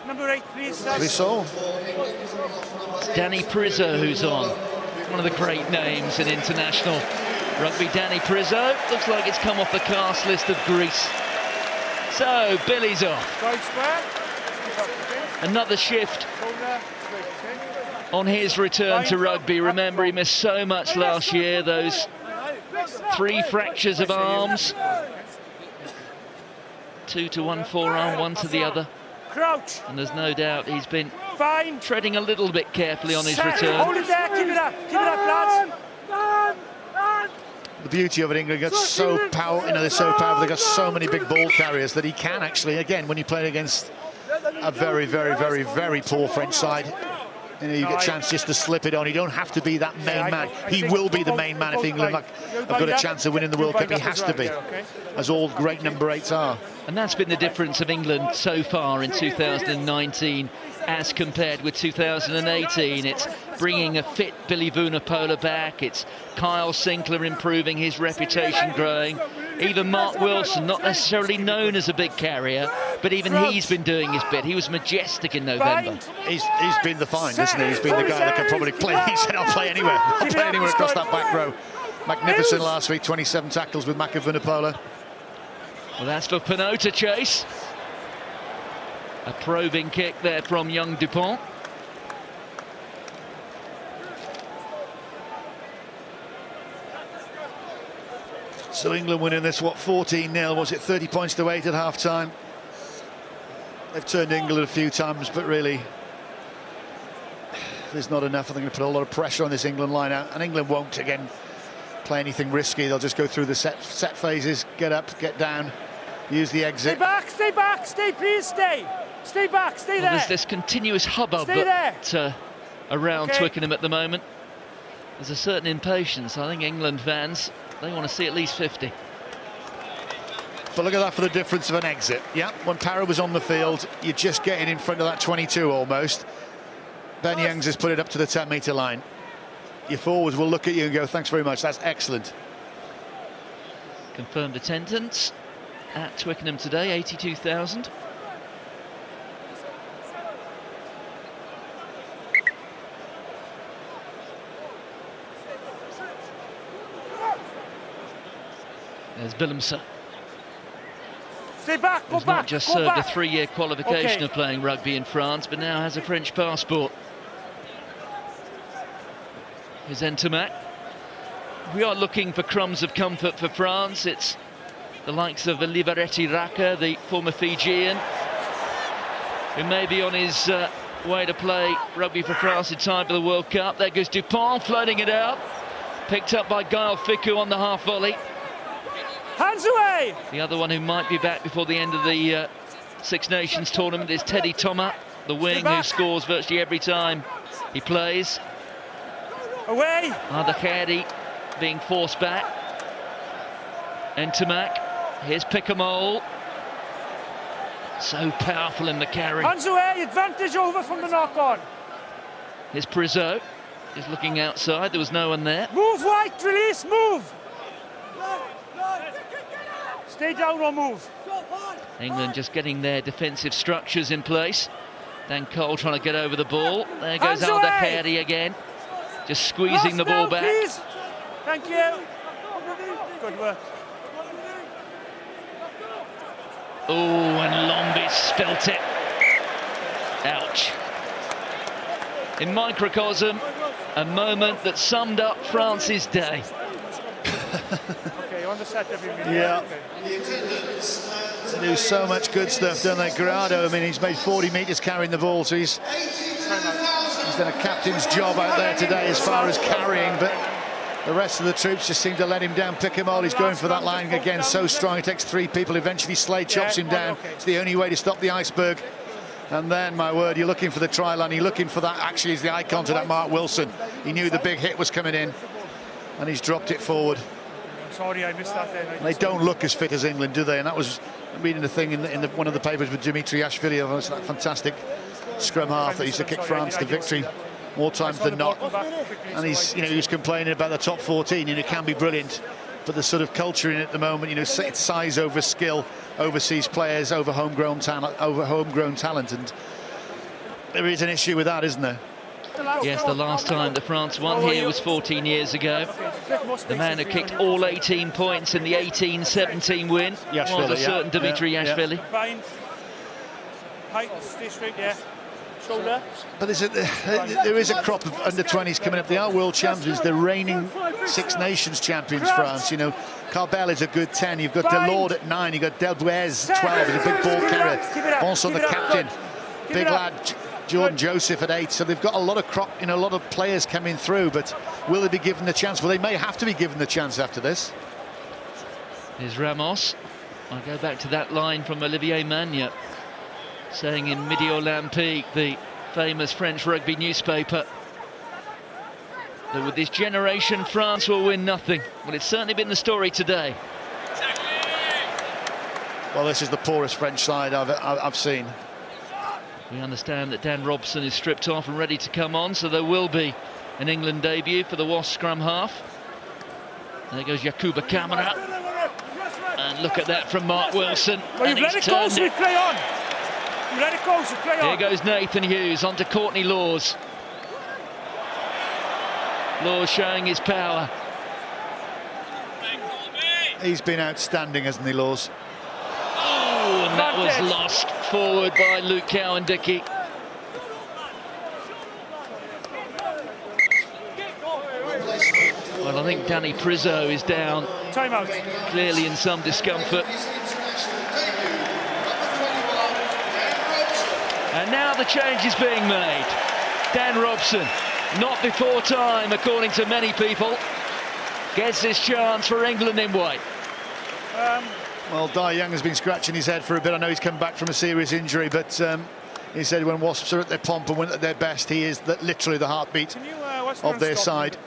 number 8, please. Brissot. It's Danny Priso who's on. One of the great names in international rugby. Danny Priso. Looks like it's come off the cast list of Greece. So, Billy's off. Right square. Another shift on his return to rugby. Remember, he missed so much last year. Those 3 fractures of arms. 2 to one forearm, 1 to the other. Crouch. And there's no doubt he's been Fine. treading a little bit carefully on his Hold return. it there, keep it up, lads. The beauty of it, England got so powerful. They're so powerful. They've got so many big ball carriers that he can actually, again, when you play against a very, very, very, very poor French side, you get a chance just to slip it on. You don't have to be that main man. He will be the main man if England have got a chance of winning the World Cup. He has to be, as all great number 8s are. And that's been the difference of England so far in 2019 as compared with 2018. It's bringing a fit Billy Vunipola back. It's Kyle Sinclair improving, his reputation growing. Even Mark Wilson, not necessarily known as a big carrier, but even he's been doing his bit. He was majestic in November. He's been the find, isn't he? He's been the guy that can probably play. He said, I'll play anywhere. I'll play anywhere across that back row. Magnificent last week, 27 tackles with Maka Vunipola. Well, that's for Pinot to chase. A probing kick there from young Dupont. So England winning this, what, 14-0? Was it 30 points to 8 at half-time? They've turned England a few times, but really, there's not enough. I think they're going to put a lot of pressure on this England line-out, and England won't, again, play anything risky. They'll just go through the set phases, get up, get down, use the exit. Stay back, stay, please, stay. Stay back, stay there. There's this continuous hubbub around Twickenham at the moment. There's a certain impatience. I think England fans, they want to see at least 50. But look at that for the difference of an exit. Yeah, when Parra was on the field, you're just getting in front of that 22 almost. Ben Youngs has put it up to the 10-metre line. Your forwards will look at you and go, thanks very much, that's excellent. Confirmed attendance at Twickenham today, 82,000. There's Willemse. Stay back, go Who's back, not just served a 3-year qualification of playing rugby in France, but now has a French passport. Here's Ntamack. We are looking for crumbs of comfort for France. It's the likes of Oliveretti Raka, the former Fijian, who may be on his way to play rugby for France in time for the World Cup. There goes Dupont, floating it out. Picked up by Gaël Fickou on the half volley. Hands away! The other one who might be back before the end of the Six Nations tournament is Teddy Thomas, the wing who scores virtually every time he plays. Away! Adakari being forced back. Ntamack. Here's Picamole. So powerful in the carry. Hands away, advantage over from the knock-on. Here's Priso. He's looking outside, there was no one there. Move, White, release, move! Stay down or move. England just getting their defensive structures in place. Dan Cole trying to get over the ball. There goes Adakari again. Just squeezing the ball back. Please. Thank you. Good work. Oh, and Lombi spilt it. Ouch. In microcosm, a moment that summed up France's day. Okay, on the set every minute. Yeah. Okay. They do so much good stuff, don't they? Grado, I mean, he's made 40 metres carrying the ball, so he's done a captain's job out there today as far as carrying, but the rest of the troops just seem to let him down, pick him all. He's going for that line again, so strong. It takes 3 people. Eventually, Slade chops him down. It's the only way to stop the iceberg. And then, my word, you're looking for the try line. You're looking for that. Actually, he's the icon to that Mark Wilson. He knew the big hit was coming in, and he's dropped it forward. I'm sorry, I missed that then. They don't look as fit as England, do they? And that was reading the thing in one of the papers with Dimitri Ashvili. It was that fantastic scrum half that used to kick France to victory more times than not. And he's, he was complaining about the top 14. It can be brilliant, but the sort of culture in it at the moment, it's size over skill, overseas players over homegrown talent, and there is an issue with that, isn't there? Yes, the last time that France won here was 14 years ago. The man who kicked all 18 points in the 18-17 win was a certain Dimitri Ashvili. Bind. Height, stay straight, yeah. Shoulder. But there is a crop of under-20s coming up. They are world champions. They're reigning Six Nations champions, France. Carbel is a good 10. You've got Delord at 9. You've got Delbuez 12. He's a big ball carrier. Bonson, the captain. Big lad, Jordan Joseph at 8. So they've got a lot of a lot of players coming through. But will they be given the chance? Well, they may have to be given the chance after this. Here's Ramos. I'll go back to that line from Olivier Magne, saying in Midi Olympique, the famous French rugby newspaper, that with this generation France will win nothing. Well, it's certainly been the story today. Well, this is the poorest French side I've seen. We understand that Dan Robson is stripped off and ready to come on, so there will be an England debut for the Wasp scrum half. There goes Yakuba Kamara, and look at that from Mark Wilson. Well, you've let it go, so we play on. You let it go, so play on. Here goes Nathan Hughes onto Courtney Laws. Laws showing his power. He's been outstanding, hasn't he, Laws? Oh, and that was lost forward by Luke Cowan-Dickie. Well, I think Danny Priso is down. Time out. Clearly in some discomfort. And now the change is being made. Dan Robson, not before time, according to many people, gets this chance for England in white. Well, Dai Young has been scratching his head for a bit. I know he's come back from a serious injury, but he said when Wasps are at their pomp and when at their best, he is literally the heartbeat of their side.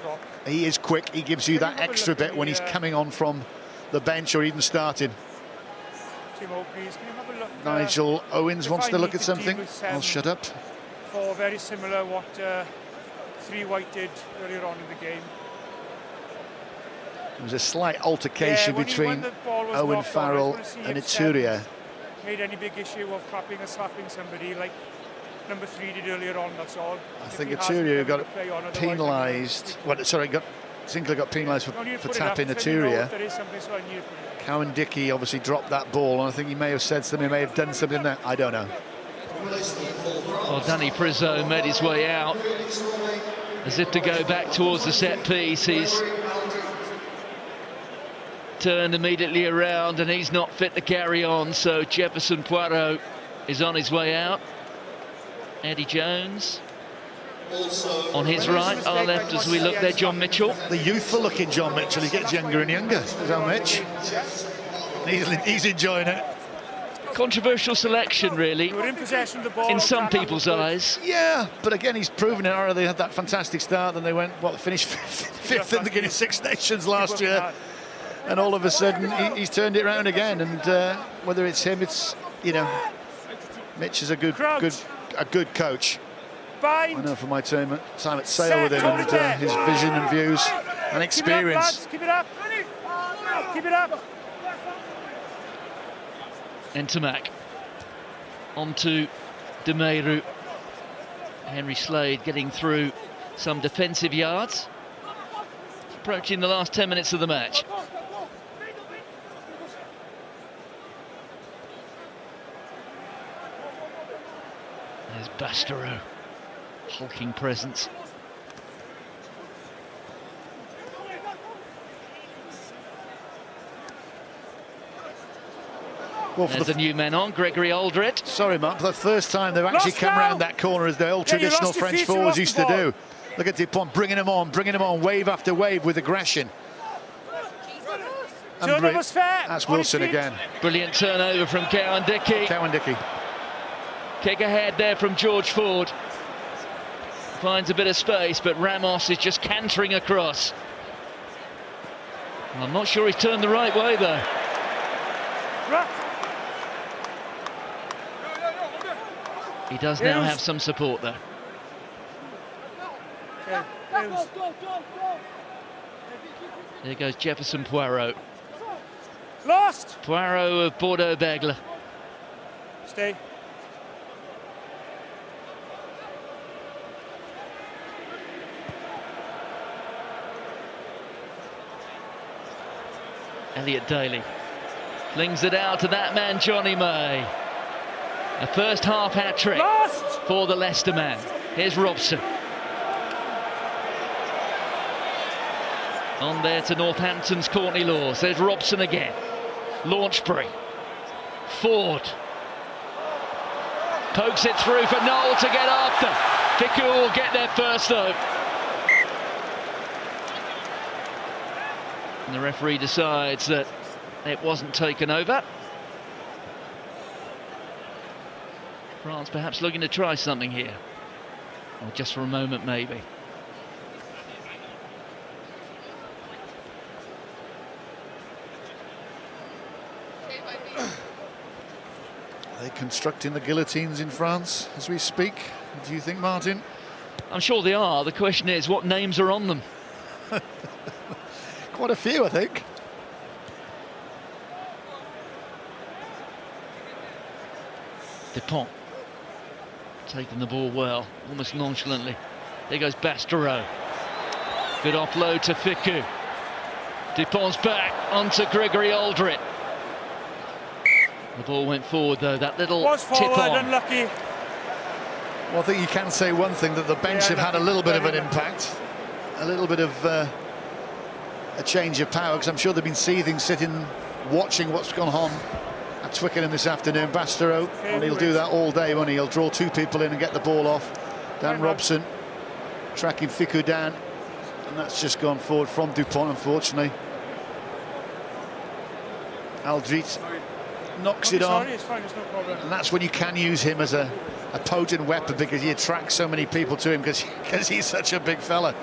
He is quick. He gives you that extra bit when he's coming on from the bench or even starting. Nigel Owens wants to look at something. I'll shut up. For very similar what 3 White did earlier on in the game. There was a slight altercation between Owen Farrell and Ituria. Made any big issue of clapping or slapping somebody like number 3 did earlier on, that's all. I think Ituria got penalised. Well, sorry, Sinclair got penalised for tapping Ituria. Cowan-Dickie obviously dropped that ball, and I think he may have said something, he may have done something there. I don't know. Well, Danny Priso made his way out as if to go back towards the set piece. He's turned immediately around and he's not fit to carry on, so Jefferson Poirot is on his way out. Eddie Jones on his right, our left as we look there, John Mitchell. The youthful looking John Mitchell, he gets younger and younger, is that Mitch? He's enjoying it. Controversial selection, really, in some people's eyes. Yeah, but again, he's proven it. They had that fantastic start, and they went, finished fifth in the Guinness Six Nations last year, and all of a sudden he's turned it around again. And whether it's him, it's Mitch is a good coach. I know from my time at Sale with him and his vision and views and experience. Keep it up, keep it up. Entomac onto De Meyru. Henry Slade getting through some defensive yards. Approaching the last 10 minutes of the match. There's Bastereau, hulking presence. Well, for There's the a new man on, Gregory Aldrit. Sorry, Mark, for the first time they've actually come round that corner as the old traditional French forwards used to do. Look at Dupont bringing them on, wave after wave with aggression. And that's Wilson again. Brilliant turnover from Cowan-Dickie. Kick ahead there from George Ford. Finds a bit of space, but Ramos is just cantering across. I'm not sure he's turned the right way, though. He does now have some support, though. There goes Jefferson Poirot. Lost! Poirot of Bordeaux-Bègles. Stay. Elliot Daly flings it out to that man, Johnny May. A first half hat-trick for the Leicester man. Here's Robson. On there to Northampton's Courtney Laws. There's Robson again. Launchbury. Ford. Pokes it through for Noel to get after. Fickou will get there first, though. And the referee decides that it wasn't taken over. France perhaps looking to try something here. Or just for a moment, maybe. Are they constructing the guillotines in France as we speak? Do you think, Martin? I'm sure they are. The question is, what names are on them? Quite a few, I think. Dupont taking the ball well, almost nonchalantly. There goes Bastereau. Good offload to Fickou. Dupont's back onto Gregory Aldrit. The ball went forward, though. That little tip on. Unlucky. Well, I think you can say one thing, that the bench have had a little bit of an impact, a little bit of a change of power, because I'm sure they've been seething, sitting, watching what's gone on at Twickenham this afternoon. Bastereau, and he'll do that all day, won't he? He'll draw two people in and get the ball off. Dan Robson tracking Fickou down, and that's just gone forward from Dupont, unfortunately. Aldrit knocks it on, It's fine, it's no problem. and that's when you can use him as a potent weapon, because he attracts so many people to him, because he's such a big fella.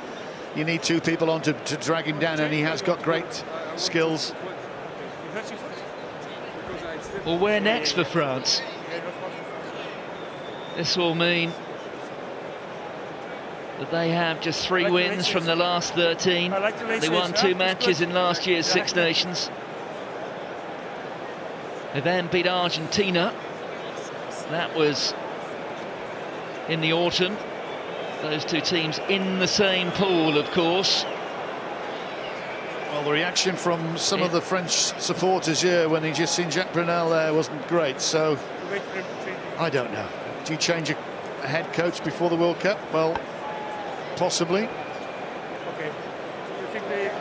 You need two people on to drag him down, and he has got great skills. Well, where next for France? This will mean that they have just 3 wins from the last 13. They won 2 matches in last year's Six Nations. They then beat Argentina. That was in the autumn. Those two teams in the same pool, of course. Well, the reaction from some of the French supporters here when they just seen Jacques Brunel there wasn't great, so I don't know. Do you change a head coach before the World Cup? Well, possibly. Okay. You think they...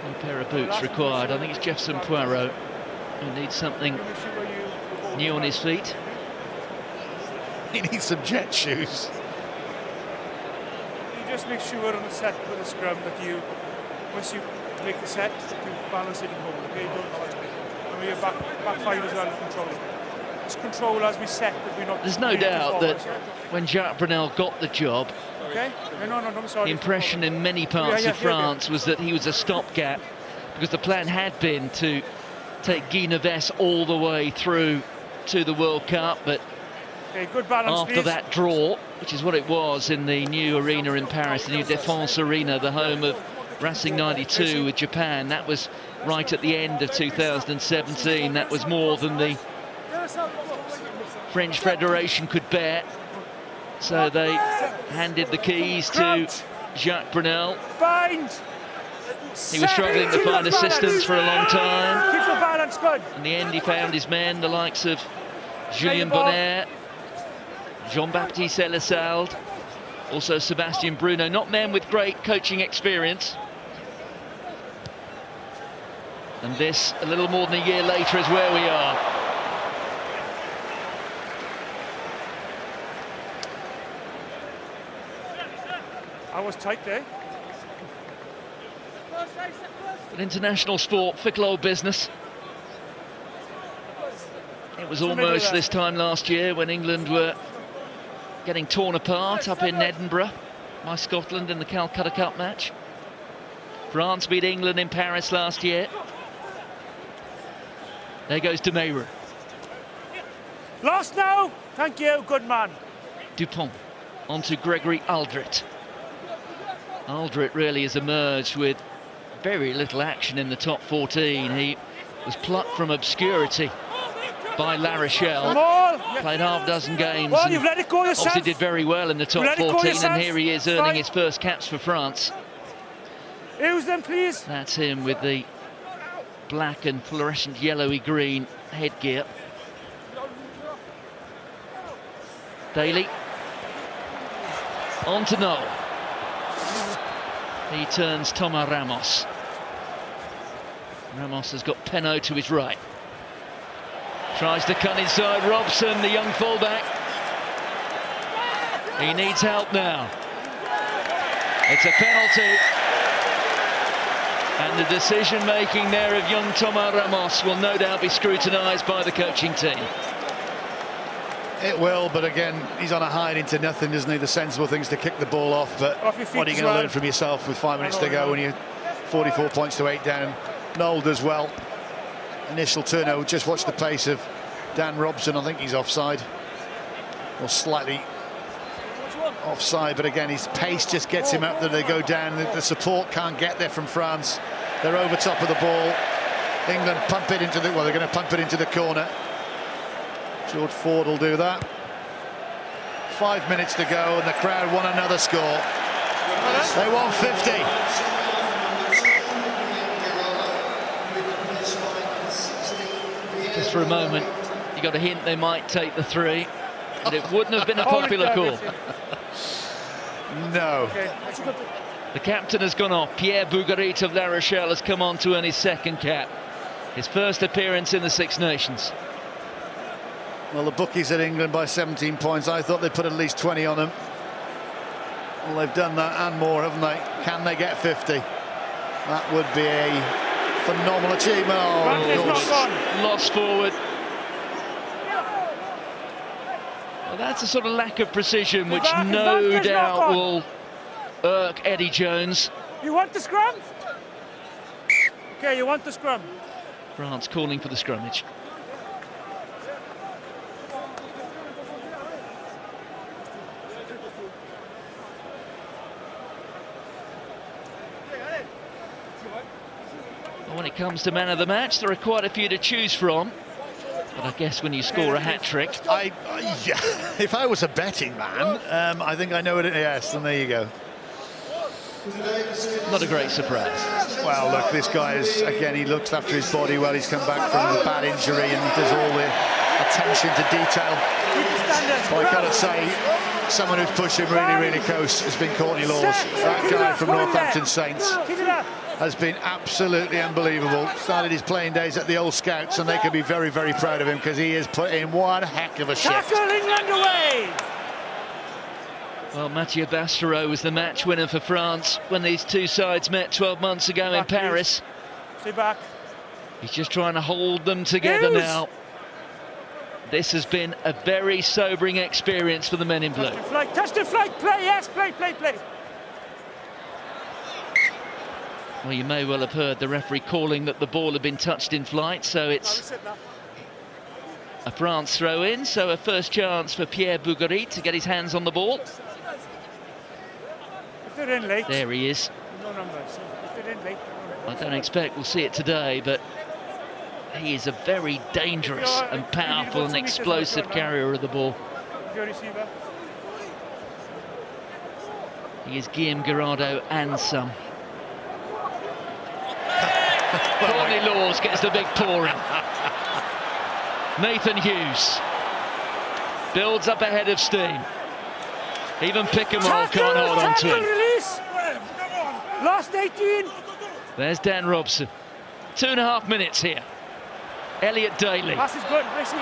No pair of boots required. I think it's Jefferson Poirot who needs something new on his feet. He needs some jet shoes. You just make sure on the set with the scrum that you, once you make the set, you balance it and hold, okay? Don't and when you're back 5 as well, control it. Just control as we set, that we're not... There's no doubt that when Jacques Brunel got the job, okay? No, I'm sorry. the impression in many parts of France was that he was a stopgap, because the plan had been to take Guy Neves all the way through to the World Cup, but okay, good balance, after please. that draw, which is what it was in the new arena in Paris, the new Défense Arena, the home of Racing 92 with Japan, that was right at the end of 2017. That was more than the French Federation could bear. So they handed the keys to Jacques Brunel. Bind! He was struggling to find assistance for a long time. Keep the balance good. In the end, he found his men, the likes of Julien Bonner, Jean-Baptiste Elizalde, also Sebastian Bruno, not men with great coaching experience. And this, a little more than a year later, is where we are. I was tight there. But international sport, fickle old business. It was almost this time last year when England were getting torn apart up in Edinburgh by Scotland in the Calcutta Cup match. France beat England in Paris last year. There goes de Meyru. Lost now. Thank you, good man. Dupont onto Gregory Aldrit. Aldrit really has emerged with very little action in the top 14. He was plucked from obscurity by La Rochelle. Played half a dozen games. Well, you've let it go yourself. Obviously did very well in the top 14, and here he is earning his first caps for France. Use them, please. That's him with the black and fluorescent yellowy green headgear. Daly on to Noel. He turns Thomas Ramos. Ramos has got Penaud to his right. Tries to cut inside Robson, the young fullback. He needs help now. It's a penalty. And the decision-making there of young Thomas Ramos will no doubt be scrutinised by the coaching team. It will, but again, he's on a hide into nothing, isn't he? The sensible thing's to kick the ball off, but what are you going to learn from yourself with 5 minutes to go when you're 44 points to 8 down? Noel does well. Initial turnover, just watch the pace of Dan Robson. I think he's offside, or slightly offside, but again, his pace just gets him up there. They go down, the support can't get there from France. They're over top of the ball. England pump it into the, well, they're going to pump it into the corner. George Ford will do that. 5 minutes to go, and the crowd want another score. They want 50. Just for a moment, you got a hint they might take the 3, but it wouldn't have been a popular call. No. The captain has gone off. Pierre Bougarit of La Rochelle has come on to earn his second cap. His first appearance in the Six Nations. Well, the bookies at England by 17 points. I thought they'd put at least 20 on them. Well, they've done that and more, haven't they? Can they get 50? That would be a phenomenal achievement. Oh, lost forward. Well, that's a sort of lack of precision which no doubt will irk Eddie Jones. You want the scrum? Okay, you want the scrum. France calling for the scrummage. When it comes to man of the match, there are quite a few to choose from. But I guess when you score a hat-trick... Yeah, if I was a betting man, I think I know it. Yes, and there you go. Not a great surprise. Well, look, this guy is, again, he looks after his body well. He's come back from a bad injury and he does all the attention to detail. Well, I gotta say, someone who's pushed him really close has been Courtney Lawes. That guy from Northampton Saints has been absolutely unbelievable. Started his playing days at the Old Scouts, and they can be very proud of him because he has put in one heck of a shift. Tackle England away! Well, Mathieu Bastareaud was the match winner for France when these two sides met 12 months ago in Paris. Stay back. He's just trying to hold them together now. This has been a very sobering experience for the men in blue. Touch the flight, play, yes, play. Well, you may well have heard the referee calling that the ball had been touched in flight, so it's a France throw-in, so a first chance for Pierre Bougarit to get his hands on the ball. If they're in late. There he is. No numbers. If they're in late. I don't expect we'll see it today, but he is a very dangerous and powerful and explosive carrier of the ball. He is Guillaume Garrado and some. Courtney Laws gets the big paw in. Nathan Hughes builds up ahead of steam. Even Pickamore can't hold on to him. Release. Last 18. There's Dan Robson. 2.5 minutes here. Elliot Daly. Pass is good. Racing.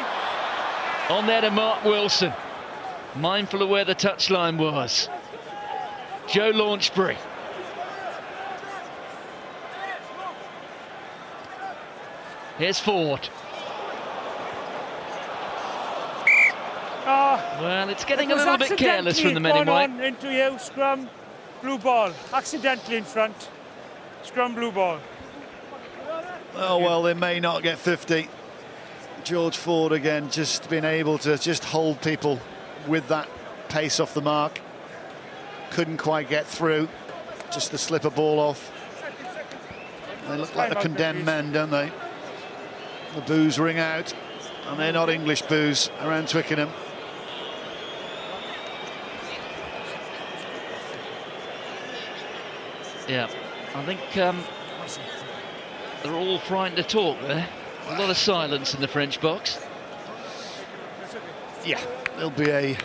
On there to Mark Wilson. Mindful of where the touchline was. Joe Launchbury. Here's Ford. Well, it's getting a little bit careless from the men in white. Into you, scrum, blue ball. Accidentally in front. Scrum, blue ball. Oh, well, they may not get 50. George Ford again, just being able to just hold people with that pace off the mark. Couldn't quite get through. Just to slip a ball off. They look like the condemned men, don't they? The boos ring out, and they're not English boos around Twickenham. Yeah, I think they're all frightened to talk there. A lot of silence in the French box. Yeah, there'll be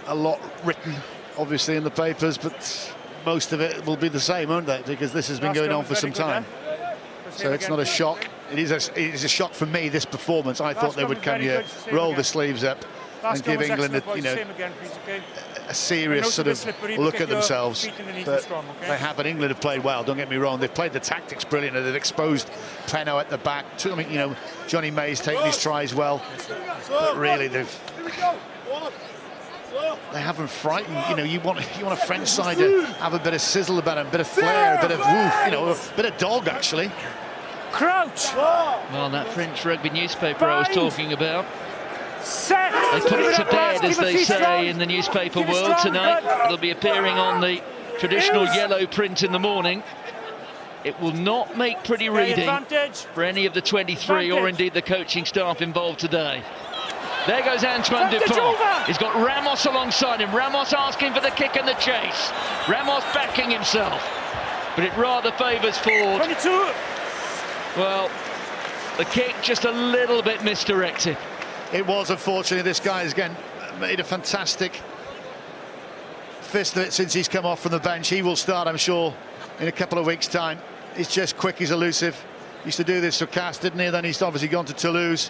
a lot written, obviously, in the papers, but most of it will be the same, won't they? Because this has been going on for some time. So it's not a shock. It is a shock for me, this performance. I thought they would come here, roll the sleeves up, and give England a serious sort of look at themselves. But they haven't. England have played well, don't get me wrong. They've played the tactics brilliantly. They've exposed Penno at the back. I mean, you know, Johnny May's taken his tries well. But really, they haven't frightened. You know, you want a French side to have a bit of sizzle about them, a bit of flair, a bit of woof, you know, a bit of dog, actually. Crouch. Well, that French rugby newspaper I was talking about, Set. they put it to bed, as they say in the newspaper world tonight. It'll be appearing on the traditional yellow print in the morning. It will not make pretty reading for any of the 23 or indeed the coaching staff involved today. There goes Antoine Dupont. He's got Ramos alongside him. Ramos asking for the kick and the chase. Ramos backing himself. But it rather favours Ford. 22. Well, the kick just a little bit misdirected. It was, unfortunately. This guy has again made a fantastic fist of it since he's come off from the bench. He will start, I'm sure, in a couple of weeks' time. He's just quick, he's elusive. Used to do this for Cass, didn't he? Then he's obviously gone to Toulouse.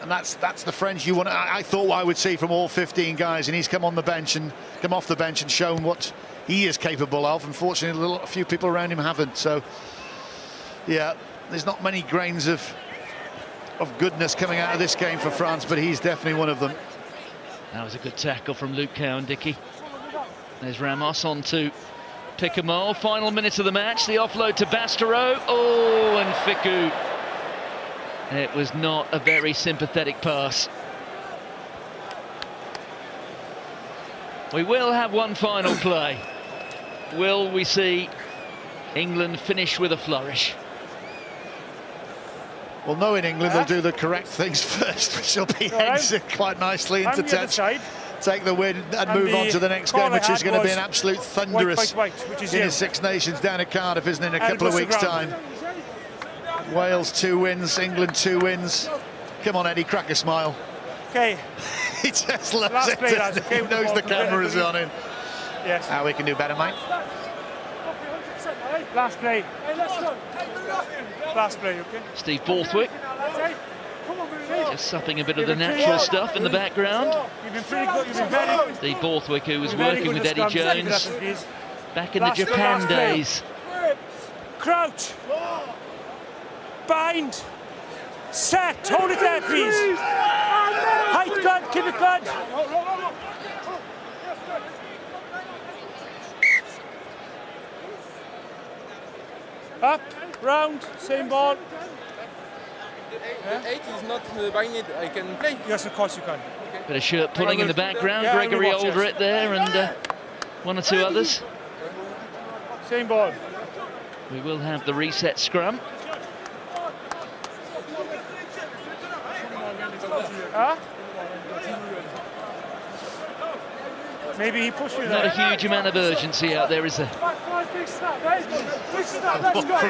And that's the French you want. I thought I would see from all 15 guys, and he's come on the bench and come off the bench and shown what he is capable of. Unfortunately, a few people around him haven't. So, yeah, there's not many grains of goodness coming out of this game for France, but he's definitely one of them. That was a good tackle from Luke Cowan-Dickey. There's Ramos on to Pickamore. Final minute of the match. The offload to Bastareaud. Oh, and Fickou. It was not a very sympathetic pass. We will have one final play. Will we see England finish with a flourish? Well, knowing England, they'll do the correct things first, which will be exit quite nicely into touch, take the win and move on to the next game, which is going to be an absolute thunderous in the Six Nations down at Cardiff, isn't it, in a couple of weeks' time. Wales 2 wins, England 2 wins. Come on, Eddie, crack a smile. Okay. He just loves it. He knows the camera is on him. Yes. How we can do better, mate. Last play. Last play, okay? Steve Borthwick. Just supping a bit of the natural stuff in the background. You've been pretty good. You've been very good. Steve Borthwick, who was working with Eddie Jones back in the Japan days. Crouch. Bind. Set. Hold it there, please. Height good. Keep it good. Up, round, same ball. 8 is not binded, I can play. Yes, of course you can. Bit of shirt pulling in the background. Gregory Alderett there and one or two others. Same ball. We will have the reset scrum. Huh? Maybe he pushed you there. Not a huge amount of urgency out there, is there? From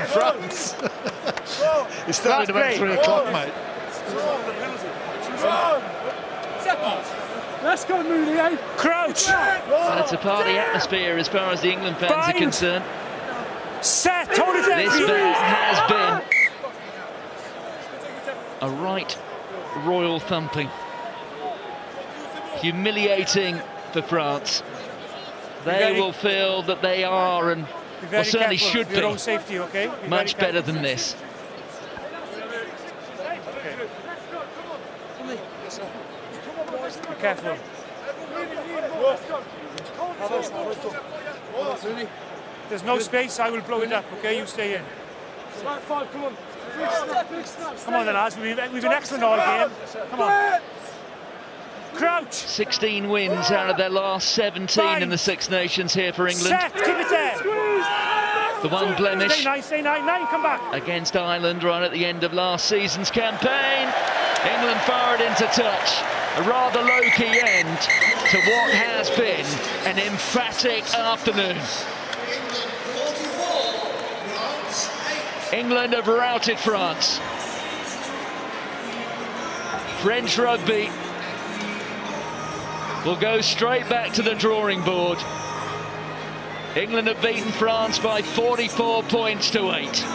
France. It's starting about 3 o'clock, mate. Let's go, Mooney. Crouch. And it's a party atmosphere as far as the England fans are Bind. concerned. Set. Hold it This there. has been a right royal thumping. Humiliating for France. They will feel that they are, and well, certainly should be, your own safety, okay? much better than this. Be careful. There's no space, I will blow it up, okay? You stay in. Come on then, lads, we've been excellent all game. Come on. Crouch. 16 wins out of their last 17 in the Six Nations here for England. Set, keep it there. The one blemish Stay nine, come back. against Ireland right at the end of last season's campaign. England fired into touch. A rather low-key end to what has been an emphatic afternoon. England have routed France. French rugby will go straight back to the drawing board. England have beaten France by 44 points to 8.